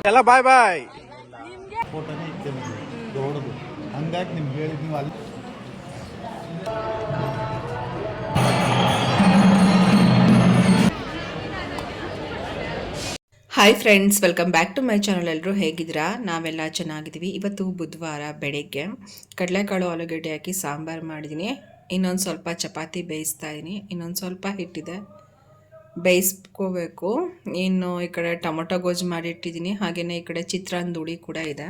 ಎಲ್ಲ ಬಾಯ್ ಬಾಯ್. ಫೋಟೋನೇ ಇತ್ತೆ ದೊಡ್ಡದು, ಹಂಗಾಗಿ ನಿಮ್ಗೆ ಹೇಳಿದ್ ನೀವು ಅಲ್ಲಿ. Hi friends, welcome back to my channel. ಎಲ್ಲರೂ ಹೇಗಿದ್ದೀರಾ? ನಾವೆಲ್ಲ ಚೆನ್ನಾಗಿದ್ದೀವಿ. ಇವತ್ತು ಬುಧವಾರ ಬೆಳಗ್ಗೆ ಕಡಲೆಕಾಳು ಆಲೂಗಡ್ಡೆ ಹಾಕಿ ಸಾಂಬಾರು ಮಾಡಿದ್ದೀನಿ. ಇನ್ನೊಂದು ಸ್ವಲ್ಪ ಚಪಾತಿ ಬೇಯಿಸ್ತಾ ಇದ್ದೀನಿ. ಇನ್ನೊಂದು ಸ್ವಲ್ಪ ಹಿಟ್ಟಿದೆ, ಬೇಯಿಸ್ಕೋಬೇಕು. ಇನ್ನು ಈ ಕಡೆ ಟೊಮೊಟೊ ಗೊಜ್ಜು ಮಾಡಿಟ್ಟಿದ್ದೀನಿ. ಹಾಗೆಯೇ ಈ ಕಡೆ ಚಿತ್ರಾನ್ನ ಹುಳಿ ಕೂಡ ಇದೆ.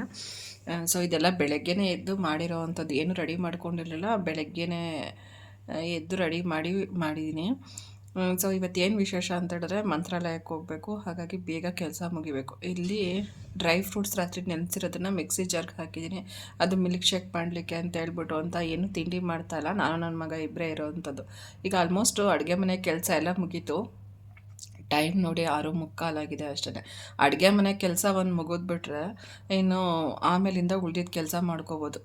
ಸೊ ಇದೆಲ್ಲ ಬೆಳಗ್ಗೆನೇ ಎದ್ದು ಮಾಡಿರೋ ಅಂಥದ್ದು, ಏನು ರೆಡಿ ಮಾಡ್ಕೊಂಡಿರಲಿಲ್ಲ. ಬೆಳಗ್ಗೆನೇ ಎದ್ದು ರೆಡಿ ಮಾಡಿದ್ದೀನಿ. ಸೊ ಇವತ್ತೇನು ವಿಶೇಷ ಅಂತ ಹೇಳಿದ್ರೆ ಮಂತ್ರಾಲಯಕ್ಕೆ ಹೋಗಬೇಕು. ಹಾಗಾಗಿ ಬೇಗ ಕೆಲಸ ಮುಗಿಬೇಕು. ಇಲ್ಲಿ ಡ್ರೈ ಫ್ರೂಟ್ಸ್ ರಾತ್ರಿ ನೆನೆಸಿರೋದನ್ನು ಮಿಕ್ಸಿ ಜಾರ್ಗೆ ಹಾಕಿದ್ದೀನಿ. ಅದು ಮಿಲ್ಕ್ ಶೇಕ್ ಮಾಡಲಿಕ್ಕೆ ಅಂತ ಹೇಳ್ಬಿಟ್ಟು ಅಂತ ಏನು ತಿಂಡಿ ಮಾಡ್ತಾಯಿಲ್ಲ. ನಾನು ನನ್ನ ಮಗ ಇಬ್ಬರೇ ಇರೋವಂಥದ್ದು. ಈಗ ಆಲ್ಮೋಸ್ಟು ಅಡುಗೆ ಮನೆ ಕೆಲಸ ಎಲ್ಲ ಮುಗೀತು. ಟೈಮ್ ನೋಡಿ 6:45 ಅಷ್ಟೇ. ಅಡುಗೆ ಮನೆ ಕೆಲಸ ಒಂದು ಮುಗಿದ್ಬಿಟ್ರೆ ಇನ್ನು ಆಮೇಲಿಂದ ಉಳಿದಿದ್ದ ಕೆಲಸ ಮಾಡ್ಕೋಬೋದು.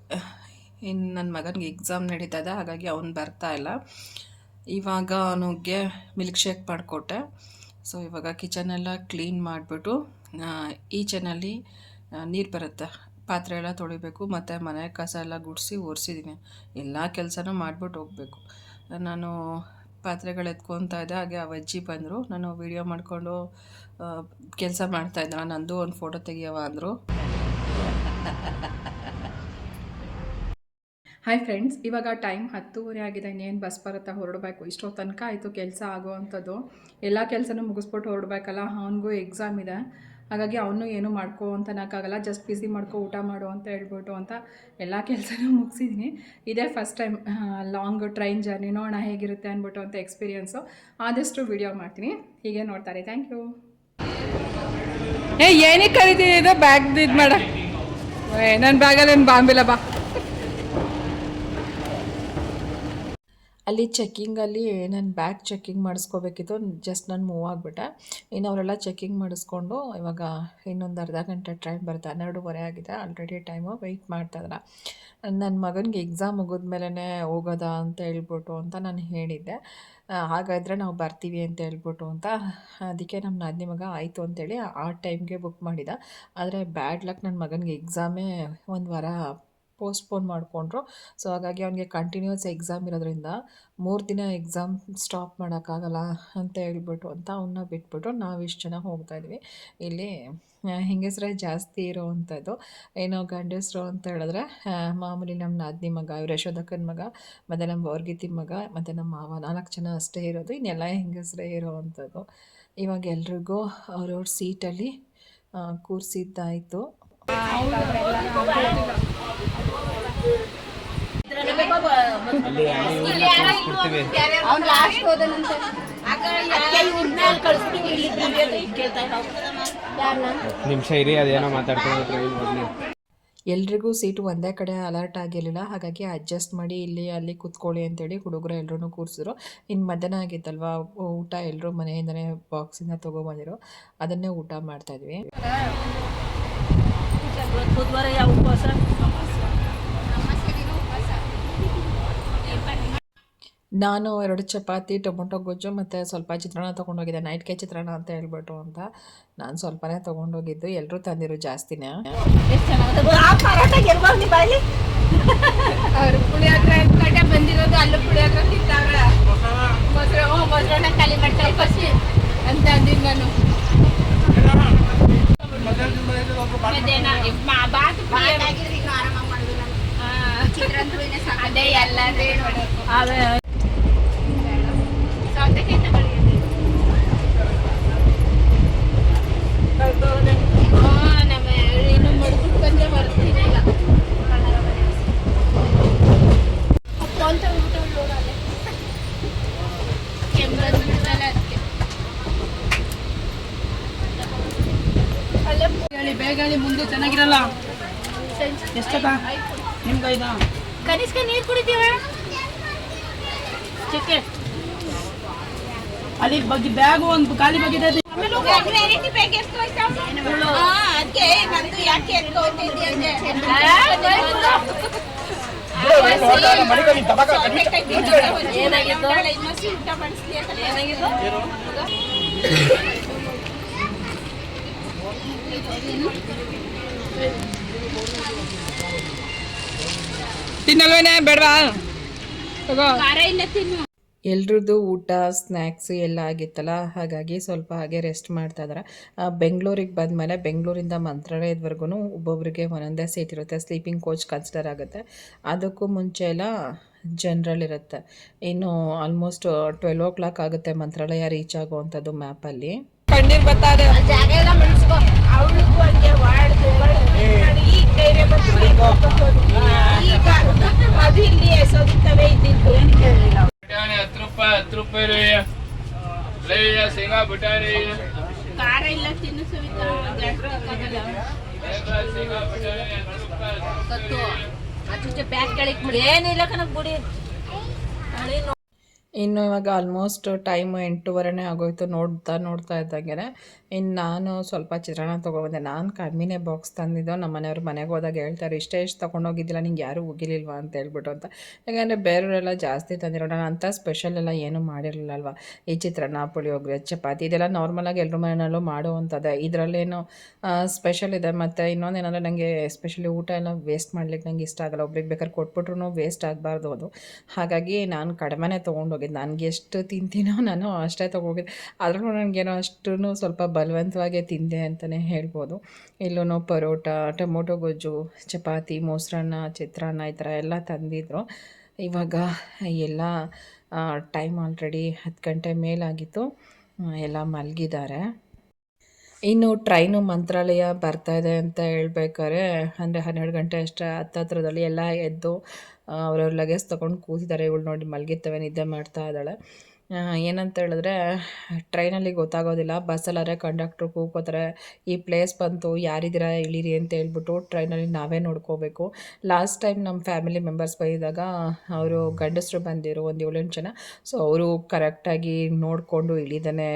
ಇನ್ನು ನನ್ನ ಮಗನಿಗೆ ಎಕ್ಸಾಮ್ ನಡೀತಾ ಇದೆ, ಹಾಗಾಗಿ ಅವನು ಬರ್ತಾಯಿಲ್ಲ. ಇವಾಗ ಅವನಿಗೆ ಮಿಲ್ಕ್ ಶೇಕ್ ಮಾಡಿಕೊಟ್ಟೆ. ಸೊ ಇವಾಗ ಕಿಚನೆಲ್ಲ ಕ್ಲೀನ್ ಮಾಡಿಬಿಟ್ಟು ಈಚೆನಲ್ಲಿ ನೀರು ಬರುತ್ತೆ, ಪಾತ್ರೆ ಎಲ್ಲ ತೊಳಿಬೇಕು. ಮತ್ತು ಮನೆ ಕಸ ಎಲ್ಲ ಗುಡಿಸಿ ಒರೆಸಿದ್ದೀನಿ. ಎಲ್ಲ ಕೆಲಸನೂ ಮಾಡಿಬಿಟ್ಟು ಹೋಗಬೇಕು. ನಾನು ಪಾತ್ರೆಗಳು ಎತ್ಕೊತಾ ಇದ್ದೆ, ಹಾಗೆ ಆ ಅಜ್ಜಿ ಬಂದರು. ನಾನು ವೀಡಿಯೋ ಮಾಡಿಕೊಂಡು ಕೆಲಸ ಮಾಡ್ತಾಯಿದ್ದೆ. ನಂದು ಒಂದು ಫೋಟೋ ತೆಗಿಯವ ಅಂದರು. ಹಾಯ್ ಫ್ರೆಂಡ್ಸ್, ಇವಾಗ ಟೈಮ್ 10:30 ಆಗಿದೆ. ಇನ್ನೇನು ಬಸ್ ಬರುತ್ತೆ, ಹೊರಡಬೇಕು. ಇಷ್ಟೋ ತನಕ ಆಯಿತು ಕೆಲಸ ಆಗೋವಂಥದ್ದು. ಎಲ್ಲ ಕೆಲಸನೂ ಮುಗಿಸ್ಬಿಟ್ಟು ಹೊರಡಬೇಕಲ್ಲ. ಅವನಿಗೂ ಎಕ್ಸಾಮ್ ಇದೆ, ಹಾಗಾಗಿ ಅವನು ಏನು ಮಾಡ್ಕೋ ಅಂತ ಅನ್ನೋಕ್ಕಾಗಲ್ಲ. ಜಸ್ಟ್ ಬಿಸಿ ಮಾಡ್ಕೊ, ಊಟ ಮಾಡು ಅಂತ ಹೇಳ್ಬಿಟ್ಟು ಅಂತ ಎಲ್ಲ ಕೆಲಸನೂ ಮುಗಿಸಿದ್ದೀನಿ. ಇದೇ first time long train journey. ನೋಡೋಣ ಹೇಗಿರುತ್ತೆ ಅಂದ್ಬಿಟ್ಟು ಅಂತ ಎಕ್ಸ್ಪೀರಿಯೆನ್ಸು. ಆದಷ್ಟು ವಿಡಿಯೋ ಮಾಡ್ತೀನಿ, ಹೀಗೆ ನೋಡ್ತಾರೆ. Thank you. ಏನಕ್ಕೆ ಕರಿತೀನಿ ಇದು ಬ್ಯಾಗ್ ಇದು ಮಾಡ. ನನ್ನ ಬ್ಯಾಗಲ್ಲಿ ಏನು ಬಾಂಬಿಲ್ಲ ಬಾ. ಅಲ್ಲಿ ಚೆಕ್ಕಿಂಗಲ್ಲಿ ನನ್ನ ಬ್ಯಾಗ್ ಚೆಕ್ಕಿಂಗ್ ಮಾಡಿಸ್ಕೋಬೇಕಿತ್ತು. ಜಸ್ಟ್ ನಾನು ಮೂವ್ ಆಗಿಬಿಟ್ಟೆ. ಇನ್ನು ಅವರೆಲ್ಲ ಚೆಕ್ಕಿಂಗ್ ಮಾಡಿಸ್ಕೊಂಡು ಇವಾಗ ಇನ್ನೊಂದು ಅರ್ಧ ಗಂಟೆ ಟ್ರೈನ್ ಬರುತ್ತೆ. 12:30 ಆಗಿದೆ ಆಲ್ರೆಡಿ ಟೈಮು. ವೆಯ್ಟ್ ಮಾಡ್ತಾಯಿದ್ದಾರೆ. ನನ್ನ ಮಗನಿಗೆ ಎಕ್ಸಾಮ್ ಮುಗಿದ್ಮೇಲೆ ಹೋಗೋದಾ ಅಂತ ಹೇಳ್ಬಿಟ್ಟು ಅಂತ ನಾನು ಹೇಳಿದ್ದೆ. ಹಾಗಾದರೆ ನಾವು ಬರ್ತೀವಿ ಅಂತ ಹೇಳ್ಬಿಟ್ಟು ಅಂತ. ಅದಕ್ಕೆ ನಮ್ಮ ನಾದಿನಿ ಮಗ ಆಯಿತು ಅಂತೇಳಿ ಆ ಟೈಮ್ಗೆ ಬುಕ್ ಮಾಡಿದ. ಆದರೆ ಬ್ಯಾಡ್ ಲಕ್, ನನ್ನ ಮಗನಿಗೆ ಎಕ್ಸಾಮೇ ಒಂದು ವಾರ ಪೋಸ್ಟ್ಪೋನ್ ಮಾಡಿಕೊಂಡ್ರು. ಸೊ ಹಾಗಾಗಿ ಅವನಿಗೆ ಕಂಟಿನ್ಯೂಸ್ ಎಕ್ಸಾಮ್ ಇರೋದ್ರಿಂದ 3 ದಿನ ಎಕ್ಸಾಮ್ ಸ್ಟಾಪ್ ಮಾಡೋಕ್ಕಾಗಲ್ಲ ಅಂತ ಹೇಳ್ಬಿಟ್ಟು ಅಂತ ಅವನ್ನ ಬಿಟ್ಬಿಟ್ಟು ನಾವು ಇಷ್ಟು ಜನ ಹೋಗ್ತಾಯಿದ್ವಿ. ಇಲ್ಲಿ ಹೆಂಗಸರೇ ಜಾಸ್ತಿ ಇರೋವಂಥದ್ದು. ಏನೋ ಗಂಡಸರು ಅಂತ ಹೇಳಿದ್ರೆ ಮಾಮೂಲಿ ನಮ್ಮ ನಾದಿನಿ ಮಗ, ಇವ್ರು ಯಶೋದಕ್ಕನ ಮಗ, ಮತ್ತು ನಮ್ಮ ವರ್ಗಿತಿ ಮಗ, ಮತ್ತು ನಮ್ಮ ಮಾವ, 4 ಜನ ಅಷ್ಟೇ ಇರೋದು. ಇನ್ನೆಲ್ಲ ಹೆಂಗಸರೇ ಇರೋವಂಥದ್ದು. ಇವಾಗ ಎಲ್ರಿಗೂ ಅವ್ರವ್ರ ಸೀಟಲ್ಲಿ ಕೂರಿಸಿದ್ದಾಯಿತು. ನಿಮಿಷ ಇರಿ, ಅದೇನೋ ಮಾತಾಡ್ಕೊಂಡು. ಎಲ್ರಿಗೂ ಸೀಟು ಒಂದೇ ಕಡೆ ಅಲರ್ಟ್ ಆಗಿರಲಿಲ್ಲ, ಹಾಗಾಗಿ ಅಡ್ಜಸ್ಟ್ ಮಾಡಿ ಇಲ್ಲಿ ಅಲ್ಲಿ ಕೂತ್ಕೊಳ್ಳಿ ಅಂತೇಳಿ ಹುಡುಗರು ಎಲ್ಲರೂ ಕೂರಿಸಿದ್ರು. ಇನ್ನು ಮಧ್ಯಾಹ್ನ ಆಗಿತ್ತಲ್ವ, ಊಟ ಎಲ್ಲರೂ ಮನೆಯಿಂದನೇ ಬಾಕ್ಸಿಂದ ತೊಗೊಬಂದಿರೋ ಅದನ್ನೇ ಊಟ ಮಾಡ್ತಾಯಿದ್ವಿ. ನಾನು 2 ಚಪಾತಿ, ಟೊಮೊಟೊ ಗೊಜ್ಜು ಮತ್ತು ಸ್ವಲ್ಪ ಚಿತ್ರಾನ್ನ ತೊಗೊಂಡೋಗಿದ್ದೆ. ನೈಟ್ಗೆ ಚಿತ್ರಾನ್ನ ಅಂತ ಹೇಳ್ಬಿಟ್ಟು ಅಂತ. ನಾನು ಸ್ವಲ್ಪನೇ ತೊಗೊಂಡೋಗಿದ್ದು, ಎಲ್ಲರೂ ತಂದಿರು ಜಾಸ್ತಿನೇ. ಅವರು ಪುಳಿಯೋಗರೆ ಕಡೆ ಬಂದಿರೋದು, ಅಲ್ಲೂ ಪುಳಿಯೋಗರೆ ತಿಂತಾವ್ರೆ. ಮೊಸರನ್ನ ಖಾಲಿ ಮಾಡ್ತಾರೆ ಫಸ್ಟ್ ಅಂತ ಅಂದಿದ್ದು ನಾನು. ಅದೇ ಎಲ್ಲ ಇನ್ನು ಮಡ್ಬಿಟ್ಟು ಬಂದ್ರೆ ಬರ್ತೀನಿಲ್ಲ. ಅಂತ ಊಟ ಕೆಮ್ಮಲ್ಲ ಅದಕ್ಕೆ. ಅಲ್ಲೇ ಬೇಗ ಮುಂದೆ ಚೆನ್ನಾಗಿರಲ್ಲ. ಎಷ್ಟದ ನಿಮ್ಗೆ ಇದು ಕನಿಷ್ಠ ನೀರು ಕುಡಿತೀವ ಚಿಕ್ಕೆ ಅಲ್ಲಿ ಬಗ್ಗೆ ಬ್ಯಾಗು ಒಂದು ಖಾಲಿ ಬಗಿದೆ. ತಿನ್ನಲ್ವೇನೆ ಬೇಡವಾ ಖಾರ ಇಲ್ಲ ತಿನ್ನು. ಎಲ್ರದ್ದು ಊಟ ಸ್ನ್ಯಾಕ್ಸ್ ಎಲ್ಲ ಆಗಿತ್ತಲ್ಲ, ಹಾಗಾಗಿ ಸ್ವಲ್ಪ ಹಾಗೆ ರೆಸ್ಟ್ ಮಾಡ್ತಾ ಇದ್ದಾರೆ. ಬೆಂಗಳೂರಿಗೆ ಬಂದಮೇಲೆ ಬೆಂಗಳೂರಿಂದ ಮಂತ್ರಾಲಯದವರೆಗೂ ಒಬ್ಬೊಬ್ಬರಿಗೆ ಒಂದೊಂದೇ ಸೀಟ್ ಇರುತ್ತೆ. ಸ್ಲೀಪಿಂಗ್ ಕೋಚ್ ಕನ್ಸಿಡರ್ ಆಗುತ್ತೆ. ಅದಕ್ಕೂ ಮುಂಚೆ ಎಲ್ಲ ಜನರಲ್ ಇರುತ್ತೆ. ಇನ್ನು ಆಲ್ಮೋಸ್ಟ್ 12 ಆಗುತ್ತೆ ಮಂತ್ರಾಲಯ ರೀಚ್ ಆಗುವಂಥದ್ದು ಮ್ಯಾಪಲ್ಲಿ. ಕಣ್ಣೀರು ಬರ್ತಾ ಇದೆ. ಜಾಗ ಎಲ್ಲ ಮಡಿಸ್ಕೊ. ಅವಳಿಗೂ ಹಂಗೆ ವಾಡ್ದು ಈಗ ಧೈರ್ಯ ಬಂತು. ಈಗ ಅದು ಇಲ್ಲಿ ಎಸೋದಿತ್ತವೆ ಇದ್ದಿದ್ದು. ಹತ್ತು ರೂಪಾಯಿ ಶೇಂಗಾ ಬಟಾಣಿ ಖಾರ ಇಲ್ಲ ತಿನ್ನು ಸವಿತಾ. ಸತ್ತು ಅದಕ್ಕೆ ಪ್ಯಾಕ್ ಕೆಳಗೆ ಬಿಡಿ. ಏನಿಲ್ಲ ಕಣಕ್ ಬಿಡಿ. ಇನ್ನು ಇವಾಗ ಆಲ್ಮೋಸ್ಟ್ ಟೈಮು 8:15 ಆಗೋಯ್ತು. ನೋಡ್ತಾ ಇದ್ದಂಗೆ ಇನ್ನು ನಾನು ಸ್ವಲ್ಪ ಚಿತ್ರಾನ್ನ ತೊಗೊಬಂದೆ. ನಾನು ಕಮ್ಮಿನೇ ಬಾಕ್ಸ್ ತಂದಿದ್ದೋ. ನಮ್ಮ ಮನೆಯವ್ರು ಮನೆಗೆ ಹೋದಾಗ ಹೇಳ್ತಾರೆ, ಇಷ್ಟೇ ತೊಗೊಂಡೋಗಿದ್ದಿಲ್ಲ, ನಿಂಗೆ ಯಾರೂ ಹೋಗಿಲಿಲ್ವಾ ಅಂತ ಹೇಳ್ಬಿಟ್ಟು ಅಂತ. ಯಾಕಂದರೆ ಬೇರೆಯವರೆಲ್ಲ ಜಾಸ್ತಿ ತಂದಿರೋ, ನಾನು ಅಂಥ ಸ್ಪೆಷಲ್ ಎಲ್ಲ ಏನೂ ಮಾಡಿರಲಿಲ್ಲ ಅಲ್ವಾ. ಈ ಚಿತ್ರಾನ್ನ, ಪುಳಿಯೋಗರೆ, ಚಪಾತಿ ಇದೆಲ್ಲ ನಾರ್ಮಲಾಗಿ ಎಲ್ಲರ ಮನೆಯಲ್ಲೂ ಮಾಡುವಂಥದ್ದೇ. ಇದರಲ್ಲೇನು ಸ್ಪೆಷಲ್ ಇದೆ. ಮತ್ತು ಇನ್ನೊಂದೇನಂದರೆ ನನಗೆ ಎಸ್ಪೆಷಲಿ ಊಟ ಎಲ್ಲ ವೇಸ್ಟ್ ಮಾಡ್ಲಿಕ್ಕೆ ನಂಗೆ ಇಷ್ಟ ಆಗಲ್ಲ. ಒಬ್ರಿಗೆ ಬೇಕಾದ್ರೆ ಕೊಟ್ಬಿಟ್ರು ವೇಸ್ಟ್ ಆಗಬಾರ್ದು ಅದು. ಹಾಗಾಗಿ ನಾನು ಕಡಿಮೆನೇ ತೊಗೊಂಡೋಗಿದ್ದು. ನನಗೆ ಎಷ್ಟು ತಿಂತೀನೋ ನಾನು ಅಷ್ಟೇ ತೊಗೋಗಿದ್ದೆ. ಆದ್ರೂ ನನಗೇನೋ ಅಷ್ಟು ಸ್ವಲ್ಪ ಬಲವಂತವಾಗೇ ತಿಂದೆ ಅಂತಲೇ ಹೇಳ್ಬೋದು. ಇಲ್ಲೂ ಪರೋಟ, ಟೊಮೊಟೊ ಗೊಜ್ಜು, ಚಪಾತಿ, ಮೊಸರನ್ನ, ಚಿತ್ರಾನ್ನ ಈ ಥರ ಎಲ್ಲ ತಂದಿದ್ರು. ಇವಾಗ ಎಲ್ಲ ಟೈಮ್ ಆಲ್ರೆಡಿ 10 ಗಂಟೆ ಮೇಲಾಗಿತ್ತು. ಎಲ್ಲ ಮಲಗಿದ್ದಾರೆ. ಇನ್ನು ಟ್ರೈನು ಮಂತ್ರಾಲಯ ಬರ್ತಾಯಿದೆ ಅಂತ ಹೇಳ್ಬೇಕಾದ್ರೆ ಅಂದರೆ 12 ಗಂಟೆ ಅಷ್ಟೇ ಹತ್ತತ್ರದಲ್ಲಿ ಎಲ್ಲ ಎದ್ದು ಅವ್ರವ್ರ ಲಗೇಜ್ ತೊಗೊಂಡು ಕೂತಿದ್ದಾರೆ. ಇವಳು ನೋಡಿ ಮಲಗಿರ್ತವೆ, ನಿದ್ದೆ ಮಾಡ್ತಾ ಇದ್ದಾಳೆ. ಏನಂತ ಹೇಳಿದ್ರೆ ಟ್ರೈನಲ್ಲಿ ಗೊತ್ತಾಗೋದಿಲ್ಲ. ಬಸ್ಸಲ್ಲಾರೆ ಕಂಡಕ್ಟ್ರು ಕೂಗೋತಾರೆ, ಈ ಪ್ಲೇಸ್ ಬಂತು, ಯಾರಿದ್ದೀರಾ ಇಳೀರಿ ಅಂತ ಹೇಳ್ಬಿಟ್ಟು ಟ್ರೈನಲ್ಲಿ ನಾವೇ ನೋಡ್ಕೋಬೇಕು. ಲಾಸ್ಟ್ ಟೈಮ್ ನಮ್ಮ ಫ್ಯಾಮಿಲಿ ಮೆಂಬರ್ಸ್ ಬಂದಿದ್ದಾಗ ಅವರು ಗಂಡಸರು ಬಂದಿರು ಒಂದು 7-8 ಜನ. ಸೊ ಅವರು ಕರೆಕ್ಟಾಗಿ ನೋಡಿಕೊಂಡು ಇಳಿದಾನೆ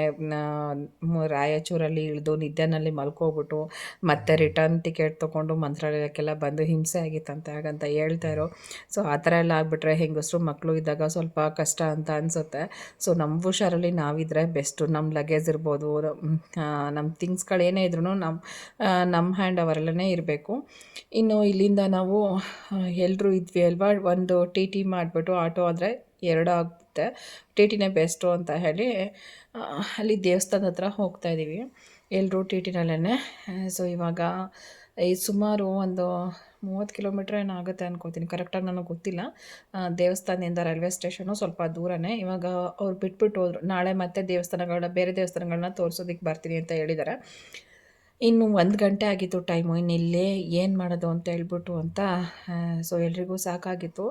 ರಾಯಚೂರಲ್ಲಿ ಇಳಿದು ನಿದ್ದೆನಲ್ಲಿ ಮಲ್ಕೋಬಿಟ್ಟು ಮತ್ತೆ ರಿಟರ್ನ್ ಟಿಕೆಟ್ ತೊಗೊಂಡು ಮಂತ್ರಾಲಯಕ್ಕೆಲ್ಲ ಬಂದು ಹಿಂಸೆ ಆಗಿತ್ತಂತೆ ಹಾಗಂತ ಹೇಳ್ತಾಯಿರೋ. ಸೊ ಆ ಥರ ಎಲ್ಲ ಆಗಿಬಿಟ್ರೆ ಹೆಂಗಸರು ಮಕ್ಕಳು ಇದ್ದಾಗ ಸ್ವಲ್ಪ ಕಷ್ಟ ಅಂತ ಅನಿಸುತ್ತೆ. ಸೊ ನಮ್ಮ ಹುಷಾರಲ್ಲಿ ನಾವಿದ್ರೆ ಬೆಸ್ಟು. ನಮ್ಮ ಲಗೇಜ್ ಇರ್ಬೋದು, ನಮ್ಮ ಥಿಂಗ್ಸ್ಗಳೇನೇ ಇದ್ರೂ ನಮ್ಮ ಹ್ಯಾಂಡ್ ಅವರಲ್ಲೇ ಇರಬೇಕು. ಇನ್ನು ಇಲ್ಲಿಂದ ನಾವು ಎಲ್ಲರೂ ಇದ್ವಿ ಅಲ್ವಾ, ಒಂದು ಟಿ ಮಾಡಿಬಿಟ್ಟು ಆಟೋ ಆದರೆ 2 ಆಗುತ್ತೆ. ಟಿನೇ ಬೆಸ್ಟು ಅಂತ ಹೇಳಿ ಅಲ್ಲಿ ದೇವಸ್ಥಾನದ ಹತ್ರ ಹೋಗ್ತಾಯಿದ್ದೀವಿ ಎಲ್ಲರೂ ಟಿನಲ್ಲೇ. ಸೊ ಇವಾಗ ಸುಮಾರು ಒಂದು 30 ಕಿಲೋಮೀಟ್ರ್ ಏನಾಗುತ್ತೆ ಅನ್ಕೋತೀನಿ, ಕರೆಕ್ಟಾಗಿ ನನಗೆ ಗೊತ್ತಿಲ್ಲ. ದೇವಸ್ಥಾನದಿಂದ ರೈಲ್ವೆ ಸ್ಟೇಷನು ಸ್ವಲ್ಪ ದೂರನೇ. ಇವಾಗ ಅವ್ರು ಬಿಟ್ಬಿಟ್ಟು ಹೋದ್ರು. ನಾಳೆ ಮತ್ತೆ ಬೇರೆ ದೇವಸ್ಥಾನಗಳನ್ನ ತೋರಿಸೋದಕ್ಕೆ ಬರ್ತೀನಿ ಅಂತ ಹೇಳಿದ್ದಾರೆ. ಇನ್ನು 1 ಗಂಟೆ ಆಗಿತ್ತು ಟೈಮು. ಇನ್ನು ಇಲ್ಲೇ ಏನು ಮಾಡೋದು ಅಂತ ಹೇಳ್ಬಿಟ್ಟು ಅಂತ. ಸೊ ಎಲ್ರಿಗೂ ಸಾಕಾಗಿತ್ತು.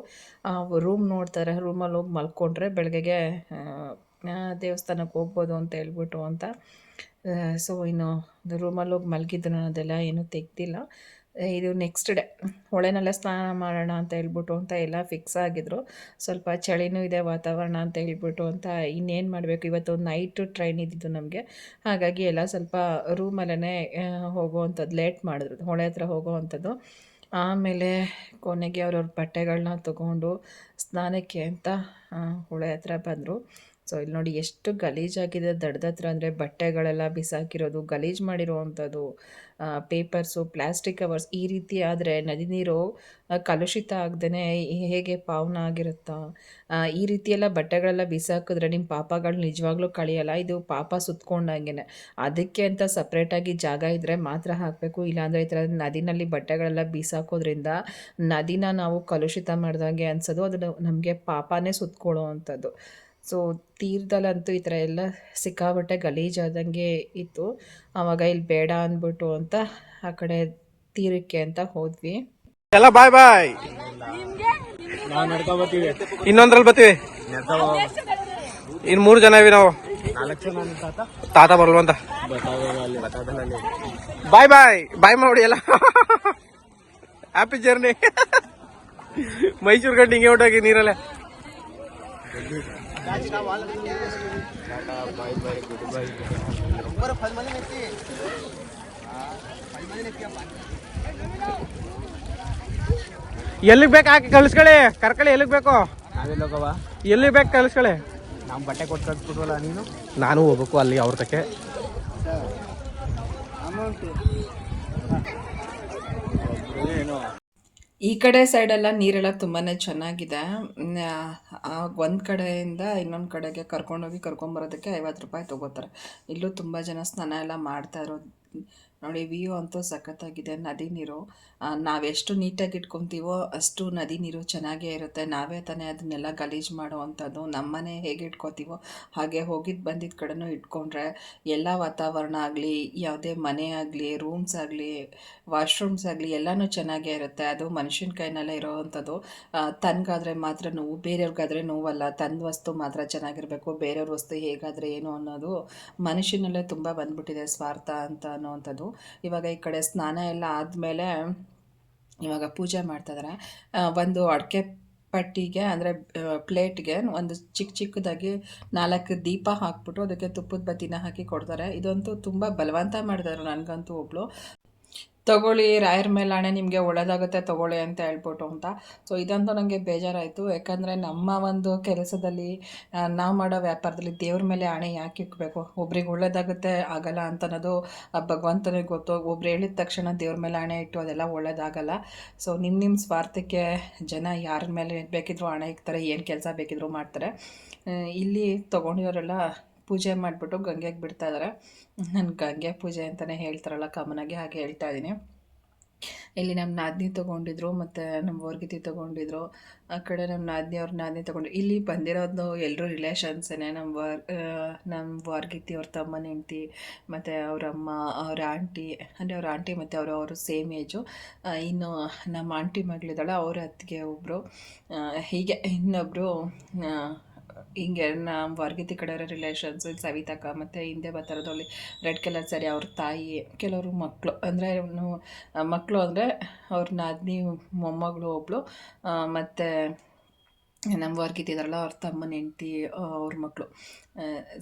ರೂಮ್ ನೋಡ್ತಾರೆ, ರೂಮಲ್ಲಿ ಹೋಗಿ ಮಲ್ಕೊಂಡ್ರೆ ಬೆಳಗ್ಗೆಗೆ ದೇವಸ್ಥಾನಕ್ಕೆ ಹೋಗ್ಬೋದು ಅಂತ ಹೇಳ್ಬಿಟ್ಟು ಅಂತ. ಸೊ ಇನ್ನು ರೂಮಲ್ಲಿ ಹೋಗಿ ಮಲಗಿದ್ದು ನಾನು ಅದೆಲ್ಲ ಏನೂ ತೆಗ್ದಿಲ್ಲ. ಇದು ನೆಕ್ಸ್ಟ್ ಡೇ ಹೊಳೆನಲ್ಲೇ ಸ್ನಾನ ಮಾಡೋಣ ಅಂತ ಹೇಳ್ಬಿಟ್ಟು ಅಂತ ಎಲ್ಲ ಫಿಕ್ಸ್ ಆಗಿದ್ರು. ಸ್ವಲ್ಪ ಚಳಿನೂ ಇದೆ ವಾತಾವರಣ ಅಂತ ಹೇಳ್ಬಿಟ್ಟು ಅಂತ. ಇನ್ನೇನು ಮಾಡಬೇಕು, ಇವತ್ತು ನೈಟು ಟ್ರೈನ್ ಇದ್ದಿದ್ದು ನಮಗೆ. ಹಾಗಾಗಿ ಎಲ್ಲ ಸ್ವಲ್ಪ ರೂಮಲ್ಲೇ ಹೋಗುವಂಥದ್ದು ಲೇಟ್ ಮಾಡಿದ್ರು, ಹೊಳೆ ಹತ್ರ ಹೋಗೋವಂಥದ್ದು. ಆಮೇಲೆ ಕೊನೆಗೆ ಅವ್ರವ್ರ ಬಟ್ಟೆಗಳನ್ನ ತೊಗೊಂಡು ಸ್ನಾನಕ್ಕೆ ಅಂತ ಹೊಳೆ ಹತ್ರ ಬಂದರು. ಸೊ ಇಲ್ಲಿ ನೋಡಿ ಎಷ್ಟು ಗಲೀಜಾಗಿದೆ ದಡದ ಹತ್ರ, ಅಂದರೆ ಬಟ್ಟೆಗಳೆಲ್ಲ ಬಿಸಾಕಿರೋದು, ಗಲೀಜು ಮಾಡಿರೋವಂಥದ್ದು, ಪೇಪರ್ಸು, ಪ್ಲಾಸ್ಟಿಕ್ ಕವರ್ಸ್. ಈ ರೀತಿ ಆದರೆ ನದಿ ನೀರು ಕಲುಷಿತ ಆಗದೇ ಹೇಗೆ ಪಾವನ ಆಗಿರುತ್ತಾ? ಈ ರೀತಿಯೆಲ್ಲ ಬಟ್ಟೆಗಳೆಲ್ಲ ಬಿಸಾಕಿದ್ರೆ ನಿಮ್ಮ ಪಾಪಗಳು ನಿಜವಾಗ್ಲೂ ಕಳಿಯಲ್ಲ. ಇದು ಪಾಪ ಸುತ್ಕೊಂಡಂಗೆ. ಅದಕ್ಕೆ ಅಂತ ಸಪ್ರೇಟಾಗಿ ಜಾಗ ಇದ್ದರೆ ಮಾತ್ರ ಹಾಕಬೇಕು. ಇಲ್ಲಾಂದರೆ ಈ ಥರ ನದಿನಲ್ಲಿ ಬಟ್ಟೆಗಳೆಲ್ಲ ಬಿಸಾಕೋದ್ರಿಂದ ನದಿನ ನಾವು ಕಲುಷಿತ ಮಾಡ್ದಂಗೆ ಅನ್ಸೋದು. ಅದು ನಮಗೆ ಪಾಪನೇ ಸುತ್ಕೊಳ್ಳೋ ಅಂಥದ್ದು. ಸೊ ತೀರದಲ್ಲಂತೂ ಈ ಥರ ಎಲ್ಲ ಸಿಕ್ಕಾಬಟ್ಟೆ ಗಲೀಜಾದಂಗೆ ಇತ್ತು. ಆವಾಗ ಇಲ್ಲಿ ಬೇಡ ಅಂದ್ಬಿಟ್ಟು ಅಂತ ಆ ಕಡೆ ತೀರಕ್ಕೆ ಅಂತ ಹೋದ್ವಿ. ಎಲ್ಲ ಬಾಯ್ ಬಾಯ್. ನಾವು ನಡ್ಕೊ ಬರ್ತೀವಿ, ಇನ್ನೊಂದ್ರಲ್ಲಿ ಬರ್ತೀವಿ. ಇನ್ನು 3 ಜನ ಇವಿ ನಾವು. 4 ಜನ ತಾತ ಬರಲ್ವಂತ. ಬಾಯ್ ಬಾಯ್ ಬಾಯ್ ಮಾಡಿ ಎಲ್ಲ. Happy journey. ಮೈಸೂರು ಗಂಟೆ ಹಿಂಗೆ ಹೊಟ್ಟೋಗಿ ನೀರಲ್ಲೇ. ಎಲ್ಲಿಗೆ ಬೇಕು ಹಾಕಿ ಕಳಿಸ್ಕೊಳ್ಳಿ, ಕರ್ಕೊಳ್ಳಿ. ಎಲ್ಲಿಗೆ ಬೇಕು ಎಲ್ಲಿಗೆ ಬೇಕು ಕಳಿಸ್ಕೊಳ್ಳಿ. ನಮ್ಮ ಬಟ್ಟೆ ಕೊಟ್ಟು ಕಳಿಸ್ಬಿಟ್ವಲ್ಲ ನೀನು. ನಾನು ಹೋಗ್ಬೇಕು ಅಲ್ಲಿ ಅವ್ರ ತಕ್ಕೆ. ಈ ಕಡೆ ಸೈಡೆಲ್ಲ ನೀರೆಲ್ಲ ತುಂಬಾ ಚೆನ್ನಾಗಿದೆ. ಒಂದು ಕಡೆಯಿಂದ ಇನ್ನೊಂದು ಕಡೆಗೆ ಕರ್ಕೊಂಡೋಗಿ ಕರ್ಕೊಂಬರೋದಕ್ಕೆ 50 ರೂಪಾಯಿ ತೊಗೋತಾರೆ. ಇಲ್ಲೂ ತುಂಬ ಜನ ಸ್ನಾನ ಎಲ್ಲ ಮಾಡ್ತಾ ಇರೋದು ನೋಡಿ. ವ್ಯೂ ಅಂತೂ ಸಖತ್ತಾಗಿದೆ. ನದಿ ನೀರು ನಾವೆಷ್ಟು ನೀಟಾಗಿ ಇಟ್ಕೊತೀವೋ ಅಷ್ಟು ನದಿ ನೀರು ಚೆನ್ನಾಗೇ ಇರುತ್ತೆ. ನಾವೇ ತಾನೇ ಅದನ್ನೆಲ್ಲ ಗಲೀಜು ಮಾಡೋ ಅಂಥದ್ದು. ನಮ್ಮನೆ ಹೇಗೆ ಇಟ್ಕೊತೀವೋ ಹಾಗೆ ಹೋಗಿದ್ದು ಬಂದಿದ್ದ ಕಡೆನೂ ಇಟ್ಕೊಂಡ್ರೆ ಎಲ್ಲ ವಾತಾವರಣ ಆಗಲಿ, ಯಾವುದೇ ಮನೆ ಆಗಲಿ, ರೂಮ್ಸ್ ಆಗಲಿ, ವಾಶ್ರೂಮ್ಸ್ ಆಗಲಿ ಎಲ್ಲನೂ ಚೆನ್ನಾಗೇ ಇರುತ್ತೆ. ಅದು ಮನುಷ್ಯನ ಕೈನಲ್ಲೇ ಇರೋವಂಥದ್ದು. ತನಗಾದರೆ ಮಾತ್ರ ನೋವು, ಬೇರೆಯವ್ರಿಗಾದರೆ ನೋವಲ್ಲ. ತನ್ನ ವಸ್ತು ಮಾತ್ರ ಚೆನ್ನಾಗಿರಬೇಕು, ಬೇರೆಯವ್ರ ವಸ್ತು ಹೇಗಾದರೆ ಏನು ಅನ್ನೋದು ಮನುಷ್ಯನಲ್ಲೇ ತುಂಬ ಬಂದ್ಬಿಟ್ಟಿದೆ, ಸ್ವಾರ್ಥ ಅಂತ ಅನ್ನೋವಂಥದ್ದು. ಇವಾಗ ಈ ಕಡೆ ಸ್ನಾನ ಎಲ್ಲ ಆದಮೇಲೆ ಇವಾಗ ಪೂಜೆ ಮಾಡ್ತಾಯಿದ್ದಾರೆ. ಒಂದು ಅಡಿಕೆ ಪಟ್ಟಿಗೆ ಅಂದರೆ ಪ್ಲೇಟ್ಗೆ ಒಂದು ಚಿಕ್ಕದಾಗಿ 4 ದೀಪ ಹಾಕ್ಬಿಟ್ಟು ಅದಕ್ಕೆ ತುಪ್ಪದ ಬತ್ತಿನ ಹಾಕಿ ಕೊಡ್ತಾರೆ. ಇದಂತೂ ತುಂಬ ಬಲವಂತ ಮಾಡಿದ್ದಾರೆ ನನಗಂತೂ. ಒಬ್ಳು ತೊಗೊಳ್ಳಿ, ರಾಯರ ಮೇಲೆ ಆಣೆ, ನಿಮಗೆ ಒಳ್ಳೆಯದಾಗುತ್ತೆ ತೊಗೊಳ್ಳಿ ಅಂತ ಹೇಳ್ಬಿಟ್ಟು ಅಂತ. ಸೊ ಇದಂತೂ ನನಗೆ ಬೇಜಾರಾಯಿತು. ಯಾಕಂದರೆ ನಮ್ಮ ಒಂದು ಕೆಲಸದಲ್ಲಿ ನಾವು ಮಾಡೋ ವ್ಯಾಪಾರದಲ್ಲಿ ದೇವ್ರ ಮೇಲೆ ಆಣೆ ಯಾಕೆ ಇಕ್ಕಬೇಕು? ಒಬ್ರಿಗೆ ಒಳ್ಳೇದಾಗುತ್ತೆ ಆಗಲ್ಲ ಅಂತ ಅನ್ನೋದು ಭಗವಂತನಿಗೆ ಗೊತ್ತು. ಒಬ್ರು ಹೇಳಿದ ತಕ್ಷಣ ದೇವ್ರ ಮೇಲೆ ಆಣೆ ಇಟ್ಟು ಅದೆಲ್ಲ ಒಳ್ಳೇದಾಗಲ್ಲ. ಸೊ ನಿಮ್ಮ ಸ್ವಾರ್ಥಕ್ಕೆ ಜನ ಯಾರ ಮೇಲೆ ಬೇಕಿದ್ರೂ ಆಣೆ ಇಕ್ತಾರೆ, ಏನು ಕೆಲಸ ಬೇಕಿದ್ರೂ ಮಾಡ್ತಾರೆ. ಇಲ್ಲಿ ತೊಗೊಂಡಿರೋರೆಲ್ಲ ಪೂಜೆ ಮಾಡಿಬಿಟ್ಟು ಗಂಗೆಗೆ ಬಿಡ್ತಾ ಇದ್ದಾರೆ. ನಾನು ಗಂಗೆ ಪೂಜೆ ಅಂತಲೇ ಹೇಳ್ತಾರಲ್ಲ ಕಾಮನಾಗಿ, ಹಾಗೆ ಹೇಳ್ತಾ ಇದ್ದೀನಿ. ಇಲ್ಲಿ ನಮ್ಮ ನಾದಿನಿ ತೊಗೊಂಡಿದ್ರು ಮತ್ತು ನಮ್ಮ ವರ್ಗಿತಿ ತೊಗೊಂಡಿದ್ರು. ಆ ಕಡೆ ನಮ್ಮ ನಾದಿನಿ ತೊಗೊಂಡ್ರು. ಇಲ್ಲಿ ಬಂದಿರೋದು ಎಲ್ಲರೂ ರಿಲೇಷನ್ಸೇ. ನಮ್ಮ ವರ್ಗಿತಿ ಅವ್ರ ತಮ್ಮನ ಹೆಂಡ್ತಿ ಮತ್ತು ಅವರಮ್ಮ, ಅವ್ರ ಆಂಟಿ, ಅಂದರೆ ಅವ್ರ ಆಂಟಿ ಮತ್ತು ಅವರು ಸೇಮ್ ಏಜು. ಇನ್ನು ನಮ್ಮ ಆಂಟಿ ಮಗಳಿದ್ದಾಳೆ, ಅವ್ರ ಅತ್ತಿಗೆ ಒಬ್ಬರು, ಹೀಗೆ ಇನ್ನೊಬ್ಬರು. ಹಿಂಗೆ ನಮ್ಮ ವರ್ಗಿತಿ ಕಡೆಯವರ ರಿಲೇಷನ್ಸ್. ಇಲ್ಲಿ ಸವಿತಕ್ಕ ಮತ್ತು ಹಿಂದೆ ಬರ್ತಾರೋದಲ್ಲಿ ರೆಡ್ ಕಲರ್ ಸ್ಯಾರಿ ಅವ್ರ ತಾಯಿ. ಕೆಲವರು ಮಕ್ಕಳು, ಅಂದರೆ ಮಕ್ಕಳು ಅಂದರೆ ಅವ್ರ ನಾದಿನಿ ಮೊಮ್ಮಗಳು ಒಬ್ಬಳು, ಮತ್ತು ನಮ್ಮ ವರ್ಗಿತಿ ಇದ್ದಾರಲ್ಲ ಅವ್ರ ತಮ್ಮನ ಹೆಂಡ್ತಿ, ಅವ್ರ ಮಕ್ಕಳು.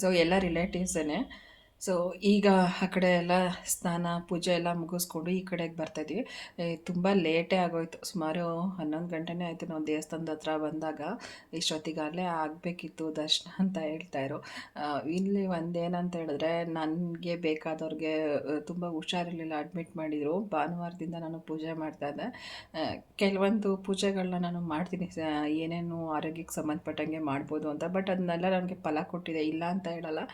ಸೊ ಎಲ್ಲ ರಿಲೇಟಿವ್ಸೇ. ಸೊ ಈಗ ಆ ಕಡೆ ಎಲ್ಲ ಸ್ನಾನ ಪೂಜೆ ಎಲ್ಲ ಮುಗಿಸ್ಕೊಂಡು ಈ ಕಡೆಗೆ ಬರ್ತಾಯಿದ್ವಿ. ತುಂಬ ಲೇಟೇ ಆಗೋಯ್ತು. ಸುಮಾರು 11 ಗಂಟೆನೇ ಆಯಿತು ನಾವು ದೇವಸ್ಥಾನದ ಹತ್ರ ಬಂದಾಗ. ಇಷ್ಟೊತ್ತಿಗಾಗಲೇ ಆಗಬೇಕಿತ್ತು ದರ್ಶನ ಅಂತ ಹೇಳ್ತಾಯಿದ್ರು. ಇಲ್ಲಿ ಒಂದೇನಂತ ಹೇಳಿದ್ರೆ, ನನಗೆ ಬೇಕಾದವ್ರಿಗೆ ತುಂಬ ಹುಷಾರಿರಲಿಲ್ಲ, ಅಡ್ಮಿಟ್ ಮಾಡಿದರು. ಭಾನುವಾರದಿಂದ ನಾನು ಪೂಜೆ ಮಾಡ್ತಾಯಿದ್ದೆ. ಕೆಲವೊಂದು ಪೂಜೆಗಳನ್ನ ನಾನು ಮಾಡ್ತೀನಿ, ಏನೇನು ಆರೋಗ್ಯಕ್ಕೆ ಸಂಬಂಧಪಟ್ಟಂಗೆ ಮಾಡ್ಬೋದು ಅಂತ. ಬಟ್ ಅದನ್ನೆಲ್ಲ ನನಗೆ ಫಲ ಕೊಟ್ಟಿದೆ, ಇಲ್ಲ ಅಂತ ಹೇಳಲ್ಲ.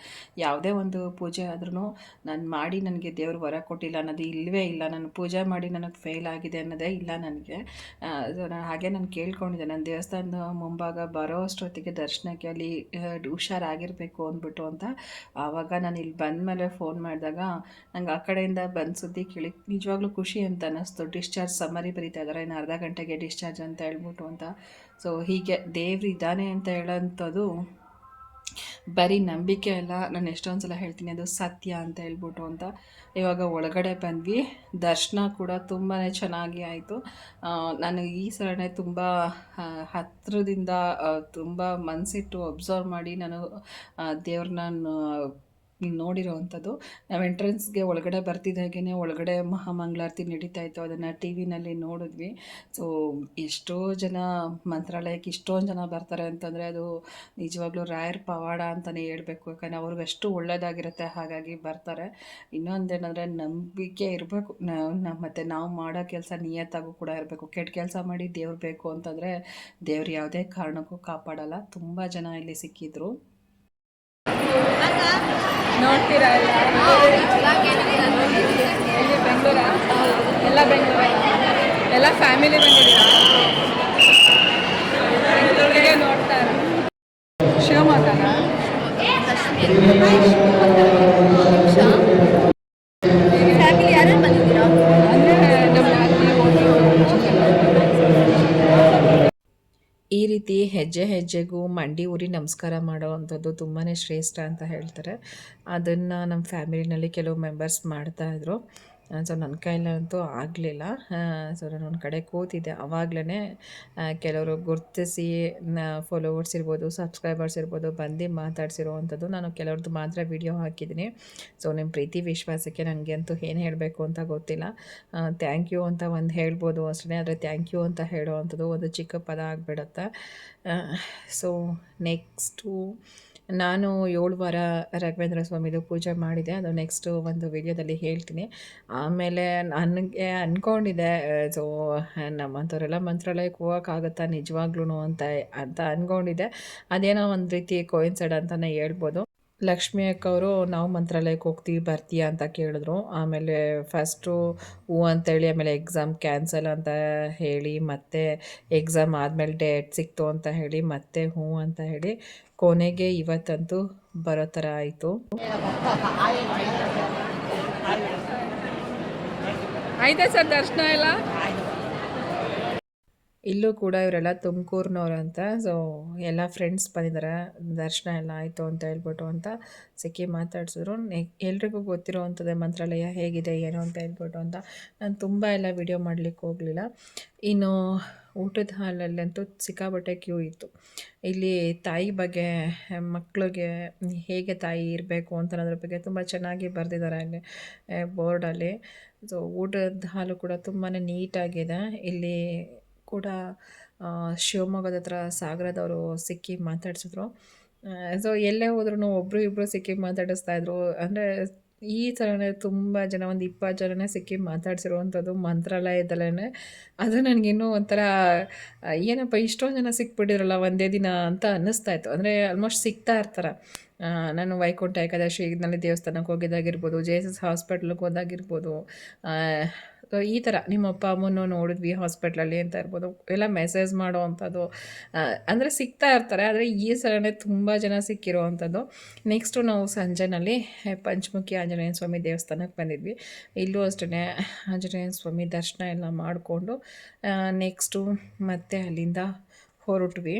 ಯಾವುದೇ ಒಂದು ಪೂಜೆ ಆದ್ರೂ ನಾನು ಮಾಡಿ ನನಗೆ ದೇವ್ರು ವರ ಕೊಟ್ಟಿಲ್ಲ ಅನ್ನೋದು ಇಲ್ಲವೇ ಇಲ್ಲ. ನಾನು ಪೂಜೆ ಮಾಡಿ ನನಗೆ ಫೇಲ್ ಆಗಿದೆ ಅನ್ನೋದೇ ಇಲ್ಲ ನನಗೆ. ಹಾಗೆ ನಾನು ಕೇಳ್ಕೊಂಡಿದ್ದೆ, ನನ್ನ ದೇವಸ್ಥಾನದ ಮುಂಭಾಗ ಬರೋ ಅಷ್ಟೊತ್ತಿಗೆ ದರ್ಶನಕ್ಕೆ ಅಲ್ಲಿ ಹುಷಾರಾಗಿರಬೇಕು ಅಂದ್ಬಿಟ್ಟು ಅಂತ. ಆವಾಗ ನಾನು ಇಲ್ಲಿ ಬಂದಮೇಲೆ ಫೋನ್ ಮಾಡಿದಾಗ ನಂಗೆ ಆ ಕಡೆಯಿಂದ ಬಂದು ಸುದ್ದಿ ಕೇಳಿ ನಿಜವಾಗ್ಲೂ ಖುಷಿ ಅಂತ ಅನ್ನಿಸ್ತು. ಡಿಸ್ಚಾರ್ಜ್ ಸಮ್ಮರಿ ಬರೀತಾ ಇದ್ದಾರೆ, ಇನ್ನು ಅರ್ಧ ಗಂಟೆಗೆ ಡಿಸ್ಚಾರ್ಜ್ ಅಂತ ಹೇಳ್ಬಿಟ್ಟು ಅಂತ. ಸೊ ಹೀಗೆ ದೇವ್ರು ಇದ್ದಾನೆ ಅಂತ ಹೇಳೋಂಥದ್ದು ಬರೀ ನಂಬಿಕೆ ಅಲ್ಲ, ನಾನು ಎಷ್ಟೊಂದು ಸಲ ಹೇಳ್ತೀನಿ ಅದು ಸತ್ಯ ಅಂತ ಹೇಳ್ಬಿಟ್ಟು ಅಂತ. ಇವಾಗ ಒಳಗಡೆ ಬಂದ್ವಿ. ದರ್ಶನ ಕೂಡ ತುಂಬಾ ಚೆನ್ನಾಗಿ ಆಯಿತು. ನಾನು ಈ ಸಲ ತುಂಬ ಹತ್ತಿರದಿಂದ ತುಂಬ ಮನಸ್ಸಿಟ್ಟು ಅಬ್ಸರ್ವ್ ಮಾಡಿ ನಾನು ದೇವ್ರನ್ನ ನೋಡಿರೋ ಅಂಥದ್ದು. ನಾವು ಎಂಟ್ರೆನ್ಸ್ಗೆ ಒಳಗಡೆ ಬರ್ತಿದ್ದಾಗೇ ಒಳಗಡೆ ಮಹಾಮಂಗಳಾರತಿ ನಡೀತಾ ಇತ್ತು, ಅದನ್ನು ಟಿ ವಿನಲ್ಲಿ ನೋಡಿದ್ವಿ. ಸೊ ಎಷ್ಟೋ ಜನ ಮಂತ್ರಾಲಯಕ್ಕೆ ಇಷ್ಟೊಂದು ಜನ ಬರ್ತಾರೆ ಅಂತಂದರೆ ಅದು ನಿಜವಾಗ್ಲೂ ರಾಯರ ಪವಾಡ ಅಂತಲೇ ಹೇಳ್ಬೇಕು. ಯಾಕಂದರೆ ಅವ್ರಿಗೆ ಅಷ್ಟು ಒಳ್ಳೆಯದಾಗಿರುತ್ತೆ, ಹಾಗಾಗಿ ಬರ್ತಾರೆ. ಇನ್ನೊಂದೇನೆಂದರೆ ನಂಬಿಕೆ ಇರಬೇಕು. ಮತ್ತು ನಾವು ಮಾಡೋ ಕೆಲಸ ನಿಯತ್ತಾಗೂ ಕೂಡ ಇರಬೇಕು. ಕೆಟ್ಟ ಕೆಲಸ ಮಾಡಿ ದೇವ್ರು ಬೇಕು ಅಂತಂದರೆ ದೇವ್ರು ಯಾವುದೇ ಕಾರಣಕ್ಕೂ ಕಾಪಾಡಲ್ಲ. ತುಂಬ ಜನ ಇಲ್ಲಿ ಸಿಕ್ಕಿದ್ರು. ನೋಡ್ತೀರಾ ಇಲ್ಲಿ ಬೆಂಗಳೂರ ಎಲ್ಲ ಬೆಂಗಳೂರು ಎಲ್ಲ ಫ್ಯಾಮಿಲಿ ಬಂದಿದ್ದೀರಾ ಬೆಂಗಳೂರಿಗೆ ನೋಡ್ತಾರೆ. ಶಿವಮೊಗ್ಗನ ಫ್ಯಾಮಿಲಿ ಯಾರು ಬಂದಿದ್ದೀರಾ? ಅಂದರೆ ನಮ್ಮ ಈ ರೀತಿ ಹೆಜ್ಜೆ ಹೆಜ್ಜೆಗೂ ಮಂಡಿ ಊರಿ ನಮಸ್ಕಾರ ಮಾಡೋ ಅಂಥದ್ದು ತುಂಬಾ ಶ್ರೇಷ್ಠ ಅಂತ ಹೇಳ್ತಾರೆ. ಅದನ್ನು ನಮ್ಮ ಫ್ಯಾಮಿಲಿನಲ್ಲಿ ಕೆಲವು ಮೆಂಬರ್ಸ್ ಮಾಡ್ತಾಯಿದ್ರು. ಸೊ ನನ್ನ ಕೈಲಂತೂ ಆಗಲಿಲ್ಲ. ಸೊ ನಾನು ಒಂದು ಕಡೆ ಕೂತಿದ್ದೆ, ಆವಾಗಲೇ ಕೆಲವರು ಗುರ್ತಿಸಿ ಫಾಲೋವರ್ಸ್ ಇರ್ಬೋದು, ಸಬ್ಸ್ಕ್ರೈಬರ್ಸ್ ಇರ್ಬೋದು ಬಂದು ಮಾತಾಡ್ಸಿರೋ ಅಂಥದ್ದು. ನಾನು ಕೆಲವ್ರದ್ದು ಮಾತ್ರ ವಿಡಿಯೋ ಹಾಕಿದ್ದೀನಿ. ಸೊ ನಿಮ್ಮ ಪ್ರೀತಿ ವಿಶ್ವಾಸಕ್ಕೆ ನನಗೆ ಅಂತೂ ಏನು ಹೇಳಬೇಕು ಅಂತ ಗೊತ್ತಿಲ್ಲ. ಥ್ಯಾಂಕ್ ಯು ಅಂತ ಒಂದು ಹೇಳ್ಬೋದು ಅಷ್ಟೇ, ಆದರೆ ಥ್ಯಾಂಕ್ ಯು ಅಂತ ಹೇಳೋ ಅಂಥದ್ದು ಒಂದು ಚಿಕ್ಕ ಪದ ಆಗಿಬಿಡುತ್ತೆ. ಸೊ ನೆಕ್ಸ್ಟು ನಾನು 7 ವಾರ ರಾಘವೇಂದ್ರ ಸ್ವಾಮಿದು ಪೂಜೆ ಮಾಡಿದೆ. ಅದು ನೆಕ್ಸ್ಟು ಒಂದು ವಿಡಿಯೋದಲ್ಲಿ ಹೇಳ್ತೀನಿ. ಆಮೇಲೆ ನನಗೆ ಅಂದ್ಕೊಂಡಿದ್ದೆ ಸೊ ನಮ್ಮಂಥವರೆಲ್ಲ ಮಂತ್ರಾಲಯಕ್ಕೆ ಹೋಗೋಕ್ಕಾಗುತ್ತಾ ನಿಜವಾಗ್ಲೂ ಅಂತ ಅಂದ್ಕೊಂಡಿದ್ದೆ. ಅದೇನೋ ಒಂದು ರೀತಿ ಕೋಇನ್ಸೈಡ್ ಅಂತಲೇ ಹೇಳ್ಬೋದು. ಲಕ್ಷ್ಮಿ ಅಕ್ಕವರು ನಾವು ಮಂತ್ರಾಲಯಕ್ಕೆ ಹೋಗ್ತೀವಿ ಬರ್ತೀಯಾ ಅಂತ ಕೇಳಿದ್ರು. ಆಮೇಲೆ ಫಸ್ಟು ಹ್ಞೂ ಅಂತೇಳಿ ಆಮೇಲೆ ಎಕ್ಸಾಮ್ ಕ್ಯಾನ್ಸಲ್ ಅಂತ ಹೇಳಿ ಮತ್ತೆ ಎಕ್ಸಾಮ್ ಆದಮೇಲೆ ಡೇಟ್ ಸಿಕ್ತು ಅಂತ ಹೇಳಿ ಮತ್ತೆ ಹ್ಞೂ ಅಂತ ಹೇಳಿ ಕೊನೆಗೆ ಇವತ್ತಂತೂ ಬರೋ ಥರ ಆಯಿತು. ಆಯ್ತಾ ಸರ್ ದರ್ಶನ ಎಲ್ಲ? ಇಲ್ಲೂ ಕೂಡ ಇವರೆಲ್ಲ ತುಮಕೂರಿನವ್ರು ಅಂತ. ಸೊ ಎಲ್ಲ ಫ್ರೆಂಡ್ಸ್ ಬಂದಿದ್ದಾರೆ, ದರ್ಶನ ಎಲ್ಲ ಆಯಿತು ಅಂತ ಹೇಳ್ಬಿಟ್ಟು ಅಂತ ಸಿಕ್ಕಿ ಮಾತಾಡ್ಸಿದ್ರು. ಎಲ್ರಿಗೂ ಗೊತ್ತಿರೋವಂಥದ್ದೇ ಮಂತ್ರಾಲಯ ಹೇಗಿದೆ ಏನು ಅಂತ ಹೇಳ್ಬಿಟ್ಟು ಅಂತ. ನಾನು ತುಂಬ ಎಲ್ಲ ವಿಡಿಯೋ ಮಾಡಲಿಕ್ಕೆ ಹೋಗಲಿಲ್ಲ. ಇನ್ನು ಊಟದ ಹಾಲಲ್ಲಂತೂ ಸಿಕ್ಕಾಬಟ್ಟೆ ಕ್ಯೂ ಇತ್ತು. ಇಲ್ಲಿ ತಾಯಿ ಬಗ್ಗೆ ಮಕ್ಕಳಿಗೆ ಹೇಗೆ ತಾಯಿ ಇರಬೇಕು ಅಂತ ಅನ್ನೋದ್ರ ಬಗ್ಗೆ ತುಂಬ ಚೆನ್ನಾಗಿ ಬರೆದಿದ್ದಾರೆ ಅಲ್ಲಿ ಬೋರ್ಡಲ್ಲಿ. ಸೊ ಊಟದ ಹಾಲು ಕೂಡ ತುಂಬಾ ನೀಟಾಗಿದೆ. ಇಲ್ಲಿ ಕೂಡ ಶಿವಮೊಗ್ಗದ ಹತ್ರ ಸಾಗರದವರು ಸಿಕ್ಕಿ ಮಾತಾಡ್ಸಿದ್ರು. ಸೊ ಎಲ್ಲೇ ಹೋದ್ರೂ ಒಬ್ಬರು ಇಬ್ಬರು ಸಿಕ್ಕಿ ಮಾತಾಡಿಸ್ತಾಯಿದ್ರು. ಅಂದರೆ ಈ ಥರನೇ ತುಂಬ ಜನ, ಒಂದು 20 ಜನನೇ ಸಿಕ್ಕಿ ಮಾತಾಡ್ಸಿರುವಂಥದ್ದು ಮಂತ್ರಾಲಯದಲ್ಲೇ. ಅದು ನನಗಿನ್ನೂ ಒಂಥರ ಏನಪ್ಪ ಇಷ್ಟೊಂದು ಜನ ಸಿಕ್ಬಿಟ್ಟಿದ್ರಲ್ಲ ಒಂದೇ ದಿನ ಅಂತ ಅನ್ನಿಸ್ತಾಯಿತ್ತು. ಅಂದರೆ ಆಲ್ಮೋಸ್ಟ್ ಸಿಗ್ತಾ ಇರ್ತಾರೆ. ನಾನು ವೈಕುಂಠ ಏಕಾದಶಿನಲ್ಲಿ ದೇವಸ್ಥಾನಕ್ಕೆ ಹೋಗಿದ್ದಾಗಿರ್ಬೋದು, JSS ಹಾಸ್ಪಿಟ್ಲಿಗೆ ಹೋದಾಗಿರ್ಬೋದು, ಸೊ ಈ ಥರ ನಿಮ್ಮ ಅಪ್ಪ ಅಮ್ಮನೂ ನೋಡಿದ್ವಿ ಹಾಸ್ಪಿಟ್ಲಲ್ಲಿ ಅಂತ ಇರ್ಬೋದು, ಎಲ್ಲ ಮೆಸೇಜ್ ಮಾಡೋ ಅಂಥದ್ದು ಅಂದರೆ ಸಿಗ್ತಾ ಇರ್ತಾರೆ. ಆದರೆ ಈ ಸಲನೇ ತುಂಬ ಜನ ಸಿಕ್ಕಿರೋ ಅಂಥದ್ದು. ನೆಕ್ಸ್ಟು ನಾವು ಸಂಜೆನಲ್ಲಿ ಪಂಚಮುಖಿ ಆಂಜನೇಯ ಸ್ವಾಮಿ ದೇವಸ್ಥಾನಕ್ಕೆ ಬಂದಿದ್ವಿ. ಇಲ್ಲೂ ಅಷ್ಟೇ ಆಂಜನೇಯ ಸ್ವಾಮಿ ದರ್ಶನ ಎಲ್ಲ ಮಾಡಿಕೊಂಡು ನೆಕ್ಸ್ಟು ಮತ್ತೆ ಅಲ್ಲಿಂದ ಹೊರಟ್ವಿ.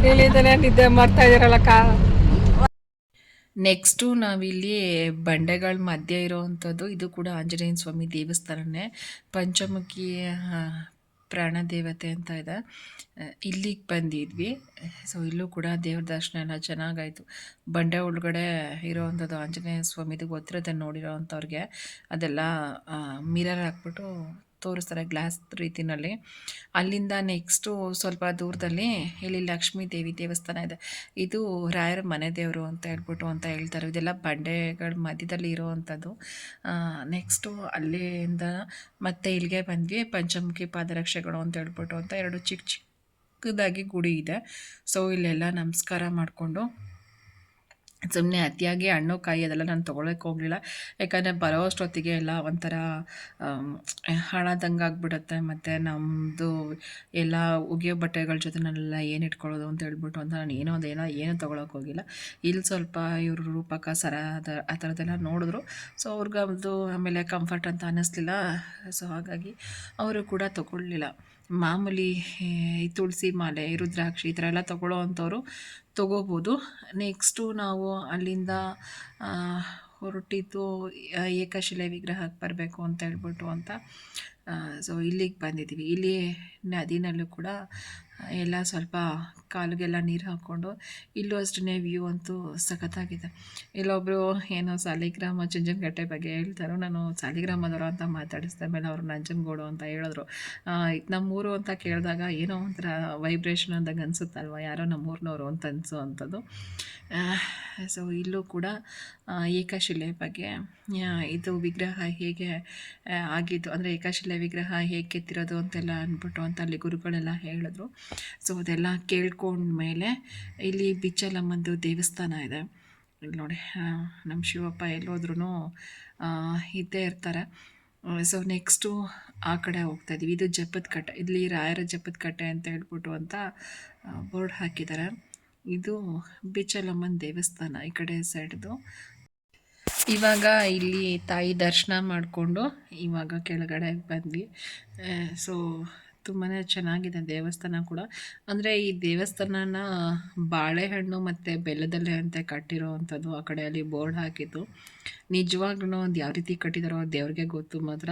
ಹೇಳಿದ್ದಾನೆ ನಿದ್ದೆ ಮಾಡ್ತಾ ಇದ್ದೀರಲ್ಲಕ್ಕ. ನೆಕ್ಸ್ಟು ನಾವಿಲ್ಲಿ ಬಂಡೆಗಳ ಮಧ್ಯೆ ಇರೋವಂಥದ್ದು, ಇದು ಕೂಡ ಆಂಜನೇಯ ಸ್ವಾಮಿ ದೇವಸ್ಥಾನನೇ. ಪಂಚಮುಖಿ ಪ್ರಾಣ ದೇವತೆ ಅಂತ ಇದೆ. ಇಲ್ಲಿಗೆ ಬಂದಿದ್ವಿ. ಸೊ ಇಲ್ಲೂ ಕೂಡ ದೇವ್ರ ದರ್ಶನ ಎಲ್ಲ ಚೆನ್ನಾಗಾಯಿತು. ಬಂಡೆ ಒಳಗಡೆ ಇರೋವಂಥದ್ದು ಆಂಜನೇಯ ಸ್ವಾಮಿದು ಗೊತ್ತಿರುತ್ತೆ ನೋಡಿರೋ ಅಂಥವ್ರಿಗೆ. ಅದೆಲ್ಲ ಮಿರರ್ ಹಾಕ್ಬಿಟ್ಟು ತೋರಿಸ್ತಾರೆ ಗ್ಲಾಸ್ ರೀತಿಯಲ್ಲಿ. ಅಲ್ಲಿಂದ ನೆಕ್ಸ್ಟು ಸ್ವಲ್ಪ ದೂರದಲ್ಲಿ ಇಲ್ಲಿ ಲಕ್ಷ್ಮೀ ದೇವಿ ದೇವಸ್ಥಾನ ಇದೆ. ಇದು ರಾಯರ ಮನೆ ದೇವರು ಅಂತ ಹೇಳ್ತಾರೆ. ಇದೆಲ್ಲ ಬಂಡೆಗಳ ಮಧ್ಯದಲ್ಲಿ ಇರೋವಂಥದ್ದು. ನೆಕ್ಸ್ಟು ಅಲ್ಲಿಂದ ಮತ್ತೆ ಇಲ್ಲಿಗೆ ಬಂದ್ವಿ. ಪಂಚಮುಖಿ ಪಾದರಕ್ಷೆಗಳು ಅಂತ ಹೇಳ್ಬಿಟ್ಟು ಅಂತ 2 ಚಿಕ್ಕದಾಗಿ ಗುಡಿ ಇದೆ. ಸೊ ಇಲ್ಲೆಲ್ಲ ನಮಸ್ಕಾರ ಮಾಡಿಕೊಂಡು ಸುಮ್ಮನೆ ಅತಿಯಾಗಿ ಹಣ್ಣು ಕಾಯಿ ಅದೆಲ್ಲ ನಾನು ತೊಗೊಳಕ್ಕೆ ಹೋಗಲಿಲ್ಲ. ಯಾಕಂದರೆ ಬರೋ ಅಷ್ಟೊತ್ತಿಗೆ ಎಲ್ಲ ಒಂಥರ ಹಾಳಾದಂಗೆ ಆಗಿಬಿಡುತ್ತೆ. ಮತ್ತು ನಮ್ಮದು ಎಲ್ಲ ಒಗೆಯೋ ಬಟ್ಟೆಗಳ ಜೊತೆ ನಾನೆಲ್ಲ ಏನು ಇಟ್ಕೊಳ್ಳೋದು ಅಂತ ಹೇಳ್ಬಿಟ್ಟು ಅಂತ ನಾನು ಏನೂ ತೊಗೊಳಕ್ಕೆ ಹೋಗಿಲ್ಲ. ಇಲ್ಲಿ ಸ್ವಲ್ಪ ಇವರು ರೂಪಕ ಸರ ಆ ಥರದ್ದೆಲ್ಲ ನೋಡಿದ್ರು. ಸೊ ಅವ್ರಿಗದು ಆಮೇಲೆ ಕಂಫರ್ಟ್ ಅಂತ ಅನ್ನಿಸ್ಲಿಲ್ಲ. ಸೊ ಹಾಗಾಗಿ ಅವರು ಕೂಡ ತೊಗೊಳ್ಳಿಲ್ಲ. ಮಾಮೂಲಿ ಈ ತುಳಸಿ ಮಾಲೆ, ರುದ್ರಾಕ್ಷಿ ಈ ಥರ ಎಲ್ಲ ತೊಗೊಳ್ಳೋ ಅಂಥವ್ರು ತೊಗೋಬೋದು. ನೆಕ್ಸ್ಟು ನಾವು ಅಲ್ಲಿಂದ ಹೊರಟಿದ್ದು ಏಕಶಿಲೆ ವಿಗ್ರಹಕ್ಕೆ ಬರಬೇಕು ಅಂತ ಹೇಳ್ಬಿಟ್ಟು ಅಂತ. ಸೊ ಇಲ್ಲಿಗೆ ಬಂದಿದ್ದೀವಿ. ಇಲ್ಲಿ ನದಿನಲ್ಲೂ ಕೂಡ ಎಲ್ಲ ಸ್ವಲ್ಪ ಕಾಲಿಗೆಲ್ಲ ನೀರು ಹಾಕ್ಕೊಂಡು ಇಲ್ಲೂ ಅಷ್ಟೇ ವ್ಯೂ ಅಂತೂ ಸಖತ್ತಾಗಿದೆ. ಇಲ್ಲೊಬ್ಬರು ಏನೋ ಸಾಲಿಗ್ರಾಮ ಚುಂಚನಕಟ್ಟೆ ಬಗ್ಗೆ ಹೇಳ್ತಾರೋ, ನಾನು ಸಾಲಿಗ್ರಾಮದವರು ಅಂತ ಮಾತಾಡಿಸಿದ ಮೇಲೆ ಅವರು ನಂಜನಗೂಡು ಅಂತ ಹೇಳಿದ್ರು. ನಮ್ಮೂರು ಅಂತ ಕೇಳಿದಾಗ ಏನೋ ಒಂಥರ ವೈಬ್ರೇಷನ್ ಅಂದಾಗ ಅನಿಸುತ್ತಲ್ವ, ಯಾರೋ ನಮ್ಮೂರಿನವರು ಅಂತ ಅನಿಸೋ ಅಂಥದ್ದು. ಸೊ ಇಲ್ಲೂ ಕೂಡ ಏಕಶಿಲೆ ಬಗ್ಗೆ ಇದು ವಿಗ್ರಹ ಹೇಗೆ ಆಗಿದ್ದು, ಅಂದರೆ ಏಕಶಿಲೆ ವಿಗ್ರಹ ಹೇಗೆ ಕೆತ್ತಿರೋದು ಅಂತೆಲ್ಲ ಅಂದ್ಬಿಟ್ಟು ಅಂತ ಅಲ್ಲಿ ಗುರುಗಳೆಲ್ಲ ಹೇಳಿದ್ರು. ಸೊ ಅದೆಲ್ಲ ಕೇಳ್ಕೊಂಡ್ಮೇಲೆ ಇಲ್ಲಿ ಬಿಚ್ಚಲಮ್ಮಂದು ದೇವಸ್ಥಾನ ಇದೆ. ಇಲ್ಲಿ ನೋಡಿ ನಮ್ಮ ಶಿವಪ್ಪ ಎಲ್ಲೋದ್ರೂ ಇದ್ದೇ ಇರ್ತಾರೆ. ಸೊ ನೆಕ್ಸ್ಟು ಆ ಕಡೆ ಹೋಗ್ತಾಯಿದ್ದೀವಿ. ಇದು ಜಪದ ಕಟ್ಟೆ, ಇಲ್ಲಿ ರಾಯರ ಜಪದ ಕಟ್ಟೆ ಅಂತ ಹೇಳ್ಬಿಟ್ಟು ಅಂತ ಬೋರ್ಡ್ ಹಾಕಿದ್ದಾರೆ. ಇದು ಬಿಚ್ಚಲಮ್ಮನ ದೇವಸ್ಥಾನ ಈ ಕಡೆ ಸೈಡ್ದು. ಇವಾಗ ಇಲ್ಲಿ ತಾಯಿ ದರ್ಶನ ಮಾಡಿಕೊಂಡು ಇವಾಗ ಕೆಳಗಡೆ ಬಂದ್ವಿ. ಸೊ ತುಂಬಾ ಚೆನ್ನಾಗಿದೆ ದೇವಸ್ಥಾನ ಕೂಡ. ಅಂದರೆ ಈ ದೇವಸ್ಥಾನನ ಬಾಳೆಹಣ್ಣು ಮತ್ತು ಬೆಲ್ಲದಲ್ಲೇ ಅಂತ ಕಟ್ಟಿರೋ ಅಂಥದ್ದು. ಆ ಕಡೆ ಅಲ್ಲಿ ಬೋರ್ಡ್ ಹಾಕಿದ್ದು ನಿಜವಾಗ್ಲೂ ಅದು ಯಾವ ರೀತಿ ಕಟ್ಟಿದಾರೋ ದೇವ್ರಿಗೆ ಗೊತ್ತು. ಮಾತ್ರ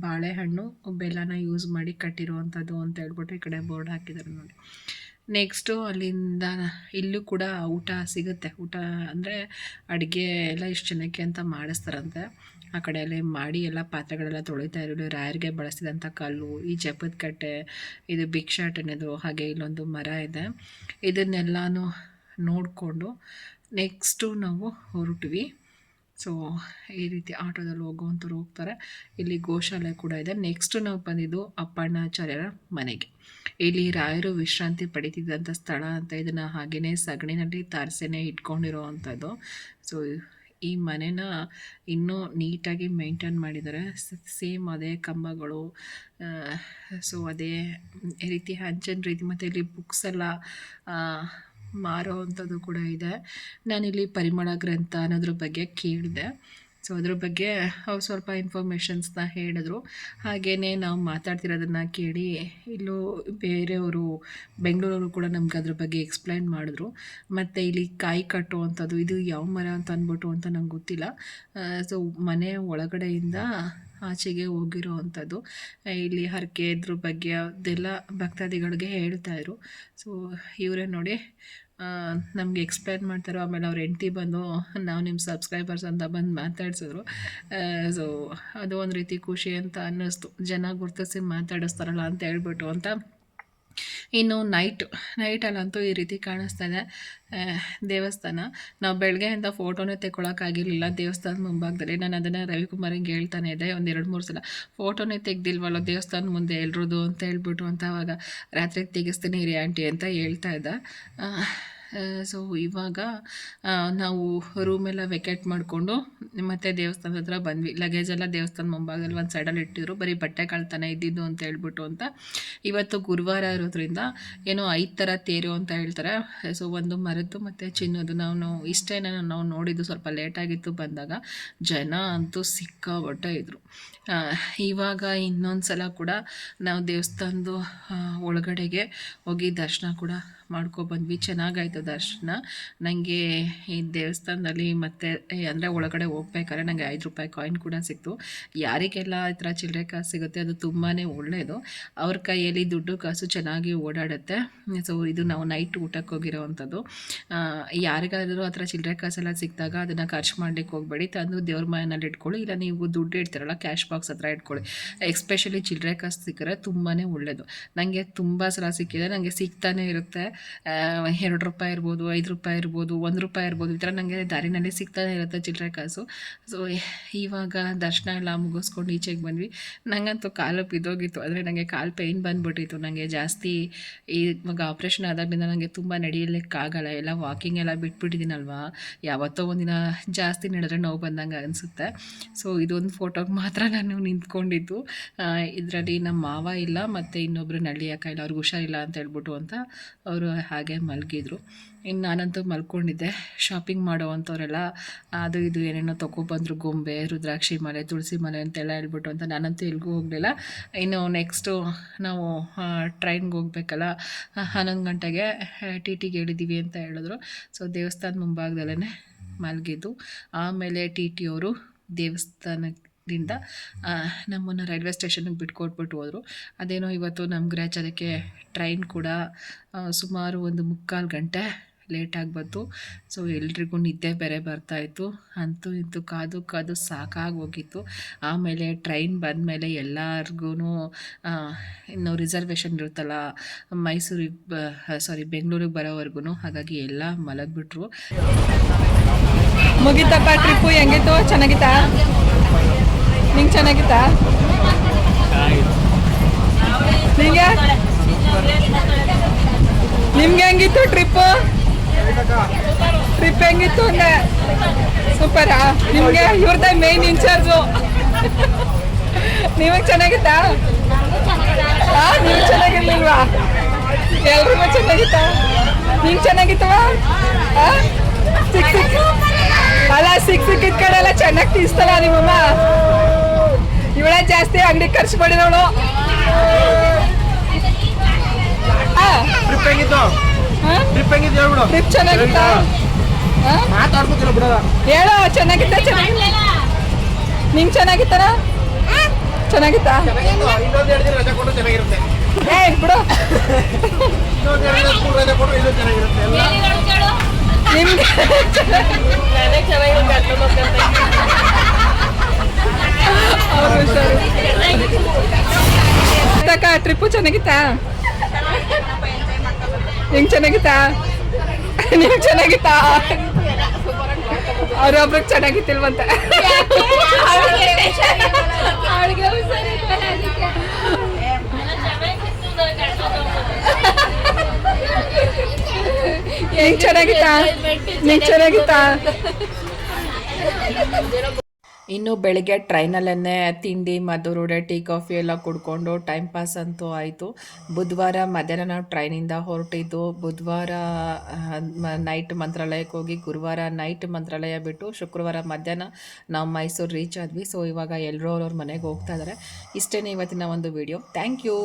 ಬಾಳೆಹಣ್ಣು ಬೆಲ್ಲನ ಯೂಸ್ ಮಾಡಿ ಕಟ್ಟಿರುವಂಥದ್ದು ಅಂತ ಹೇಳ್ಬಿಟ್ಟು ಈ ಕಡೆ ಬೋರ್ಡ್ ಹಾಕಿದ್ದಾರೆ ನೋಡಿ. ನೆಕ್ಸ್ಟು ಅಲ್ಲಿಂದ ಇಲ್ಲೂ ಕೂಡ ಊಟ ಸಿಗುತ್ತೆ. ಊಟ ಅಂದರೆ ಅಡುಗೆ ಎಲ್ಲ ಇಷ್ಟು ಜನಕ್ಕೆ ಅಂತ ಮಾಡಿಸ್ತಾರಂತೆ. ಆ ಕಡೆಯಲ್ಲಿ ಮಾಡಿ ಎಲ್ಲ ಪಾತ್ರೆಗಳೆಲ್ಲ ತೊಳಿತಾ ಇರೋದು. ರಾಯರಿಗೆ ಬಳಸಿದಂಥ ಕಲ್ಲು, ಈ ಜಪದ ಕಟ್ಟೆ, ಇದು ಭಿಕ್ಷಾಟನೆದು, ಹಾಗೆ ಇಲ್ಲೊಂದು ಮರ ಇದೆ. ಇದನ್ನೆಲ್ಲನೂ ನೋಡಿಕೊಂಡು ನೆಕ್ಸ್ಟು ನಾವು ಹೊರಟ್ವಿ. ಸೊ ಈ ರೀತಿ ಆಟೋದಲ್ಲಿ ಹೋಗುವಂಥವ್ರು ಹೋಗ್ತಾರೆ. ಇಲ್ಲಿ ಗೋಶಾಲೆ ಕೂಡ ಇದೆ. ನೆಕ್ಸ್ಟು ನಾವು ಬಂದಿದ್ದು ಅಪ್ಪಣ್ಣಾಚಾರ್ಯರ ಮನೆಗೆ. ಇಲ್ಲಿ ರಾಯರು ವಿಶ್ರಾಂತಿ ಪಡಿತಿದ್ದಂಥ ಸ್ಥಳ ಅಂತ. ಇದನ್ನು ಹಾಗೆಯೇ ಸಗಣಿನಲ್ಲಿ ತಾರಸೆನೇ ಇಟ್ಕೊಂಡಿರೋ ಅಂಥದ್ದು. ಸೊ ಈ ಮನೆನ ಇನ್ನೂ ನೀಟಾಗಿ ಮೇಂಟೈನ್ ಮಾಡಿದ್ದಾರೆ. ಸೇಮ್ ಅದೇ ಕಂಬಗಳು, ಸೊ ಅದೇ ರೀತಿ ಹಂಚಿನ ರೀತಿ, ಮತ್ತು ಇಲ್ಲಿ ಬುಕ್ಸ್ ಎಲ್ಲ ಮಾರೋ ಅಂಥದ್ದು ಕೂಡ ಇದೆ. ನಾನಿಲ್ಲಿ ಪರಿಮಳ ಗ್ರಂಥ ಅನ್ನೋದ್ರ ಬಗ್ಗೆ ಕೇಳಿದೆ. ಸೊ ಅದ್ರ ಬಗ್ಗೆ ಅವ್ರು ಸ್ವಲ್ಪ ಇನ್ಫಾರ್ಮೇಷನ್ಸ್ನ ಹೇಳಿದ್ರು. ಹಾಗೆಯೇ ನಾವು ಮಾತಾಡ್ತಿರೋದನ್ನು ಕೇಳಿ ಇಲ್ಲೂ ಬೇರೆಯವರು ಬೆಂಗಳೂರವರು ಕೂಡ ನಮ್ಗೆ ಅದ್ರ ಬಗ್ಗೆ ಎಕ್ಸ್ಪ್ಲೈನ್ ಮಾಡಿದ್ರು. ಮತ್ತು ಇಲ್ಲಿ ಕಾಯಿ ಕಟ್ಟುವಂಥದ್ದು, ಇದು ಯಾವ ಮರ ಅಂತ ಅಂದ್ಬಿಟ್ಟು ಅಂತ ನಂಗೆ ಗೊತ್ತಿಲ್ಲ. ಸೊ ಮನೆ ಒಳಗಡೆಯಿಂದ ಆಚೆಗೆ ಹೋಗಿರೋ ಅಂಥದ್ದು. ಇಲ್ಲಿ ಹರಕೆ ಇದ್ರ ಬಗ್ಗೆ ಅದೆಲ್ಲ ಭಕ್ತಾದಿಗಳಿಗೆ ಹೇಳ್ತಾಯಿದ್ರು. ಸೊ ಇವರೇ ನೋಡಿ ನಮಗೆ ಎಕ್ಸ್ಪ್ಲೈನ್ ಮಾಡ್ತಾರೋ. ಆಮೇಲೆ ಅವ್ರ ಹೆಂಡ್ತಿ ಬಂದು ನಾವು ನಿಮ್ಮ ಸಬ್ಸ್ಕ್ರೈಬರ್ಸ್ ಅಂತ ಬಂದು ಮಾತಾಡ್ಸಿದ್ರು. ಸೊ ಅದು ಒಂದು ರೀತಿ ಖುಷಿ ಅಂತ ಅನ್ನಿಸ್ತು, ಜನ ಗುರ್ತಿಸಿ ಮಾತಾಡಿಸ್ತಾರಲ್ಲ ಅಂತ ಹೇಳ್ಬಿಟ್ಟು ಅಂತ. ಇನ್ನು ನೈಟಲ್ಲಂತೂ ಈ ರೀತಿ ಕಾಣಿಸ್ತಾ ಇದೆ ದೇವಸ್ಥಾನ. ನಾವು ಬೆಳಗ್ಗೆಯಿಂದ ಫೋಟೋನೇ ತೆಗೊಳಕ್ಕಾಗಿರಲಿಲ್ಲ ದೇವಸ್ಥಾನದ ಮುಂಭಾಗದಲ್ಲಿ. ನಾನು ಅದನ್ನು ರವಿಕುಮಾರಿಗೆ ಹೇಳ್ತಾನೆ ಇದ್ದೆ ಒಂದು 2-3 ಸಲ, ಫೋಟೋನೇ ತೆಗ್ದಿಲ್ವಲ್ಲ ದೇವಸ್ಥಾನದ ಮುಂದೆ ಎಲ್ರದು ಅಂತ ಹೇಳ್ಬಿಟ್ಟು ಅಂತ. ಆವಾಗ ರಾತ್ರಿಗೆ ತೆಗಿಸ್ತೀನಿ ರೀ ಆಂಟಿ ಅಂತ ಹೇಳ್ತಾ ಇದ್ದ. ಸೊ ಇವಾಗ ನಾವು ರೂಮೆಲ್ಲ ವೆಕೇಟ್ ಮಾಡಿಕೊಂಡು ಮತ್ತೆ ದೇವಸ್ಥಾನದ ಹತ್ರ ಬಂದ್ವಿ. ಲಗೇಜೆಲ್ಲ ದೇವಸ್ಥಾನ ಮುಂಭಾಗದಲ್ಲಿ ಒಂದು ಸೈಡಲ್ಲಿ ಇಟ್ಟಿದ್ರು, ಬರೀ ಬಟ್ಟೆ ಕಳ್ತಾನೆ ಇದ್ದಿದ್ದು ಅಂತ ಹೇಳ್ಬಿಟ್ಟು ಅಂತ. ಇವತ್ತು ಗುರುವಾರ ಇರೋದ್ರಿಂದ ಏನೋ 5 ಥರ ತೇರು ಅಂತ ಹೇಳ್ತಾರೆ. ಸೊ ಒಂದು ಮರದ್ದು ಮತ್ತು ಚಿನ್ನದು. ನಾವು ಇಷ್ಟೇನ ನಾವು ನೋಡಿದ್ದು, ಸ್ವಲ್ಪ ಲೇಟಾಗಿತ್ತು ಬಂದಾಗ. ಜನ ಅಂತೂ ಸಿಕ್ಕಾಬಟ್ಟೆ ಇದ್ದರು. ಇವಾಗ ಇನ್ನೊಂದು ಸಲ ಕೂಡ ನಾವು ದೇವಸ್ಥಾನದ ಒಳಗಡೆಗೆ ಹೋಗಿ ದರ್ಶನ ಕೂಡ ಮಾಡ್ಕೊಬಂದ್ವಿ. ಚೆನ್ನಾಗಾಯಿತು ದರ್ಶನ. ನನಗೆ ಈ ದೇವಸ್ಥಾನದಲ್ಲಿ ಮತ್ತು ಅಂದರೆ ಒಳಗಡೆ ಹೋಗ್ಬೇಕಾದ್ರೆ ನನಗೆ 5 ರೂಪಾಯಿ ಕಾಯಿನ್ ಕೂಡ ಸಿಕ್ತು. ಯಾರಿಗೆಲ್ಲ ಈ ಥರ ಚಿಲ್ಲರೆ ಕಾಸು ಸಿಗುತ್ತೆ ಅದು ತುಂಬಾ ಒಳ್ಳೆಯದು. ಅವ್ರ ಕೈಯಲ್ಲಿ ದುಡ್ಡು ಕಾಸು ಚೆನ್ನಾಗಿ ಓಡಾಡುತ್ತೆ. ಸೊ ಇದು ನಾವು ನೈಟ್ ಊಟಕ್ಕೆ ಹೋಗಿರೋ ಅಂಥದ್ದು. ಯಾರಿಗಾದರೂ ಆ ಥರ ಚಿಲ್ಲರೆ ಕಾಸೆಲ್ಲ ಸಿಕ್ಕಿದಾಗ ಅದನ್ನು ಖರ್ಚು ಮಾಡಲಿಕ್ಕೆ ಹೋಗಬೇಡಿ, ತಂದು ದೇವ್ರ ಮನೆಯಲ್ಲಿ ಇಟ್ಕೊಳ್ಳಿ. ಇಲ್ಲ ನೀವು ದುಡ್ಡು ಇಡ್ತೀರಲ್ಲ ಕ್ಯಾಶ್ ಬಾಕ್ಸ್ ಹತ್ರ ಇಟ್ಕೊಳ್ಳಿ. ಎಸ್ಪೆಷಲಿ ಚಿಲ್ಲರೆ ಕಾಸು ಸಿಕ್ಕರೆ ತುಂಬಾ ಒಳ್ಳೆಯದು. ನನಗೆ ತುಂಬ ಸಲ ಸಿಕ್ಕಿದೆ, ನನಗೆ ಸಿಗ್ತಾನೆ ಇರುತ್ತೆ. 2 ರೂಪಾಯಿ ಇರ್ಬೋದು, 5 ರೂಪಾಯಿ ಇರ್ಬೋದು, 1 ರೂಪಾಯಿ ಇರ್ಬೋದು, ಈ ಥರ ನನಗೆ ದಾರಿನಲ್ಲಿ ಸಿಗ್ತಾನೆ ಇರುತ್ತೆ ಚಿಲ್ಲರೆ ಕಾಸು. ಸೊ ಇವಾಗ ದರ್ಶನ ಎಲ್ಲ ಮುಗಿಸ್ಕೊಂಡು ಈಚೆಗೆ ಬಂದ್ವಿ. ನನಗಂತೂ ಕಾಲು ಬಿದ್ದೋಗಿತ್ತು, ಅಂದರೆ ನನಗೆ ಕಾಲು ಪೇಯ್ನ್ ಬಂದುಬಿಟ್ಟಿತ್ತು. ನನಗೆ ಜಾಸ್ತಿ ಇವಾಗ ಆಪ್ರೇಷನ್ ಆದಾಗಲಿಂದ ನನಗೆ ತುಂಬ ನಡೆಯಲಿಕ್ಕಾಗಲ್ಲ. ಎಲ್ಲ ವಾಕಿಂಗ್ ಎಲ್ಲ ಬಿಟ್ಬಿಟ್ಟಿದ್ದೀನಲ್ವಾ, ಯಾವತ್ತೋ ಒಂದಿನ ಜಾಸ್ತಿ ನಡೆದ್ರೆ ನೋವು ಬಂದಂಗೆ ಅನಿಸುತ್ತೆ. ಸೊ ಇದೊಂದು ಫೋಟೋಗೆ ಮಾತ್ರ ನಾನು ನಿಂತ್ಕೊಂಡಿದ್ದು. ಇದರಲ್ಲಿ ನಮ್ಮ ಮಾವ ಇಲ್ಲ, ಮತ್ತು ಇನ್ನೊಬ್ಬರು ನಳ್ಳಿ ಅಕ್ಕ ಇಲ್ಲ, ಅವ್ರಿಗೆ ಹುಷಾರಿಲ್ಲ ಅಂತ ಹೇಳ್ಬಿಟ್ಟು ಅಂತ ಅವರು ಹಾಗೆ ಮಲಗಿದ್ರು. ಇನ್ನು ನಾನಂತೂ ಮಲ್ಕೊಂಡಿದ್ದೆ. ಶಾಪಿಂಗ್ ಮಾಡೋ ಅಂಥವರೆಲ್ಲ ಅದು ಇದು ಏನೇನೋ ತೊಗೊಬಂದರು, ಗೊಂಬೆ, ರುದ್ರಾಕ್ಷಿ ಮಾಲೆ, ತುಳಸಿ ಮಾಲೆ ಅಂತೆಲ್ಲ ಹೇಳ್ಬಿಟ್ಟು ಅಂತ. ನಾನಂತೂ ಎಲ್ಗೂ ಹೋಗಲಿಲ್ಲ. ಇನ್ನು ನೆಕ್ಸ್ಟು ನಾವು ಟ್ರೈನ್ಗೆ ಹೋಗ್ಬೇಕಲ್ಲ, 11 ಗಂಟೆಗೆ TTಗೆ ಹೇಳಿದ್ದೀವಿ ಅಂತ ಹೇಳಿದ್ರು. ಸೊ ದೇವಸ್ಥಾನದ ಮುಂಭಾಗದಲ್ಲೇ ಮಲಗಿದ್ದು. ಆಮೇಲೆ TT ಅವರು ದೇವಸ್ಥಾನದಿಂದ ನಮ್ಮನ್ನು ರೈಲ್ವೆ ಸ್ಟೇಷನ್ಗೆ ಬಿಟ್ಕೊಟ್ಬಿಟ್ಟು ಹೋದರು. ಅದೇನೋ ಇವತ್ತು ನಮ್ಮ ಗ್ರಾಚಾರಕ್ಕೆ ಟ್ರೈನ್ ಕೂಡ ಸುಮಾರು 1 ಮುಕ್ಕಾಲು ಗಂಟೆ ಲೇಟಾಗಿ ಬಂತು. ಸೊ ಎಲ್ರಿಗೂ ನಿದ್ದೆ ಬೇರೆ ಬರ್ತಾಯಿತ್ತು. ಅಂತೂ ಇಂತೂ ಕಾದು ಸಾಕಾಗಿ ಹೋಗಿತ್ತು. ಆಮೇಲೆ ಟ್ರೈನ್ ಬಂದಮೇಲೆ ಎಲ್ಲರಿಗೂ ಇನ್ನು ರಿಸರ್ವೇಷನ್ ಇರುತ್ತಲ್ಲ ಬೆಂಗಳೂರಿಗೆ ಬರೋವರೆಗೂ, ಹಾಗಾಗಿ ಎಲ್ಲ ಮಲಗಿಬಿಟ್ರು. ಮುಗಿತಪ್ಪ ಟ್ರಿಪ್ಪು, ಹೆಂಗಿತ್ತು? ಚೆನ್ನಾಗಿತ್ತಾ? ನಿಂಗೆ ಚೆನ್ನಾಗಿತ್ತಾ? ನಿಮ್ಗೆ ಹೆಂಗಿತ್ತು ಟ್ರಿಪ್ಪು? ಟ್ರಿಪ್ ಹೆಂಗಿತ್ತು ಅಂದೆ? ಸೂಪರಾ? ನಿಮಗೆ ಇವ್ರದ್ದೇ ಮೇನ್ ಇನ್ಚಾರ್ಜು. ನಿಮಗೆ ಚೆನ್ನಾಗಿತ್ತಾ? ನೀವು ಚೆನ್ನಾಗಿರ್ಲಿಲ್ವಾ? ಎಲ್ರಿಗೂ ಚೆನ್ನಾಗಿತ್ತಾ? ನಿಂಗೆ ಚೆನ್ನಾಗಿತ್ತವ? ಸಿಕ್ಕಿದ ಕಡೆ ಎಲ್ಲ ಚೆನ್ನಾಗಿ ತೀಸ್ತಲ್ಲ ನಿಮ್ಮಮ್ಮ. ಇವಳೇ ಜಾಸ್ತಿ ಅಂಗಡಿ ಖರ್ಚು ಮಾಡಿದವಳು. ಟ್ರಿಪ್ ಚೆನ್ನಾಗಿತ್ತಾ? ಹೇಳೋ ಚೆನ್ನಾಗಿತ್ತ? ನಿಂಗೆ ಚೆನ್ನಾಗಿತ್ತಾರ? ಚೆನ್ನಾಗಿತ್ತಾ? ಏ ಬಿಡು, ನಿಮ್ಗೆ ಟ್ರಿಪ್ಪು ಚೆನ್ನಾಗಿತ್ತಾ? ಹೆಂಗ್ ಚೆನ್ನಾಗಿತ್ತಾ? ನಿಮ್ಗೆ ಚೆನ್ನಾಗಿತ್ತಾ? ಅವ್ರೊಬ್ರಿಗೆ ಚೆನ್ನಾಗಿತ್ತಿಲ್ವಂತ. ಹೆಂಗ್ ಚೆನ್ನಾಗಿತ್ತಾ? ನಿಂಗೆ ಚೆನ್ನಾಗಿತ್ತಾ? ಇನ್ನು ಬೆಳಿಗ್ಗೆ ಟ್ರೈನಲ್ಲೇ ತಿಂಡಿ ಮಧುರುಡೆ ಟೀ ಕಾಫಿ ಎಲ್ಲ ಕುಡ್ಕೊಂಡು ಟೈಮ್ ಪಾಸ್ ಅಂತೂ ಆಯಿತು. ಬುಧವಾರ ಮಧ್ಯಾಹ್ನ ನಾವು ಟ್ರೈನಿಂದ ಹೊರಟಿದ್ದು. ಬುಧವಾರ ನೈಟ್ ಮಂತ್ರಾಲಯಕ್ಕೆ ಹೋಗಿ ಗುರುವಾರ ನೈಟ್ ಮಂತ್ರಾಲಯ ಬಿಟ್ಟು ಶುಕ್ರವಾರ ಮಧ್ಯಾಹ್ನ ನಾವು ಮೈಸೂರು ರೀಚ್ ಆದ್ವಿ. ಸೊ ಇವಾಗ ಎಲ್ಲರೂ ಅವ್ರವ್ರ ಮನೆಗೆ ಹೋಗ್ತಾ ಇದ್ದಾರೆ. ಇಷ್ಟೇ ಇವತ್ತಿನ ಒಂದು ವಿಡಿಯೋ. Thank you.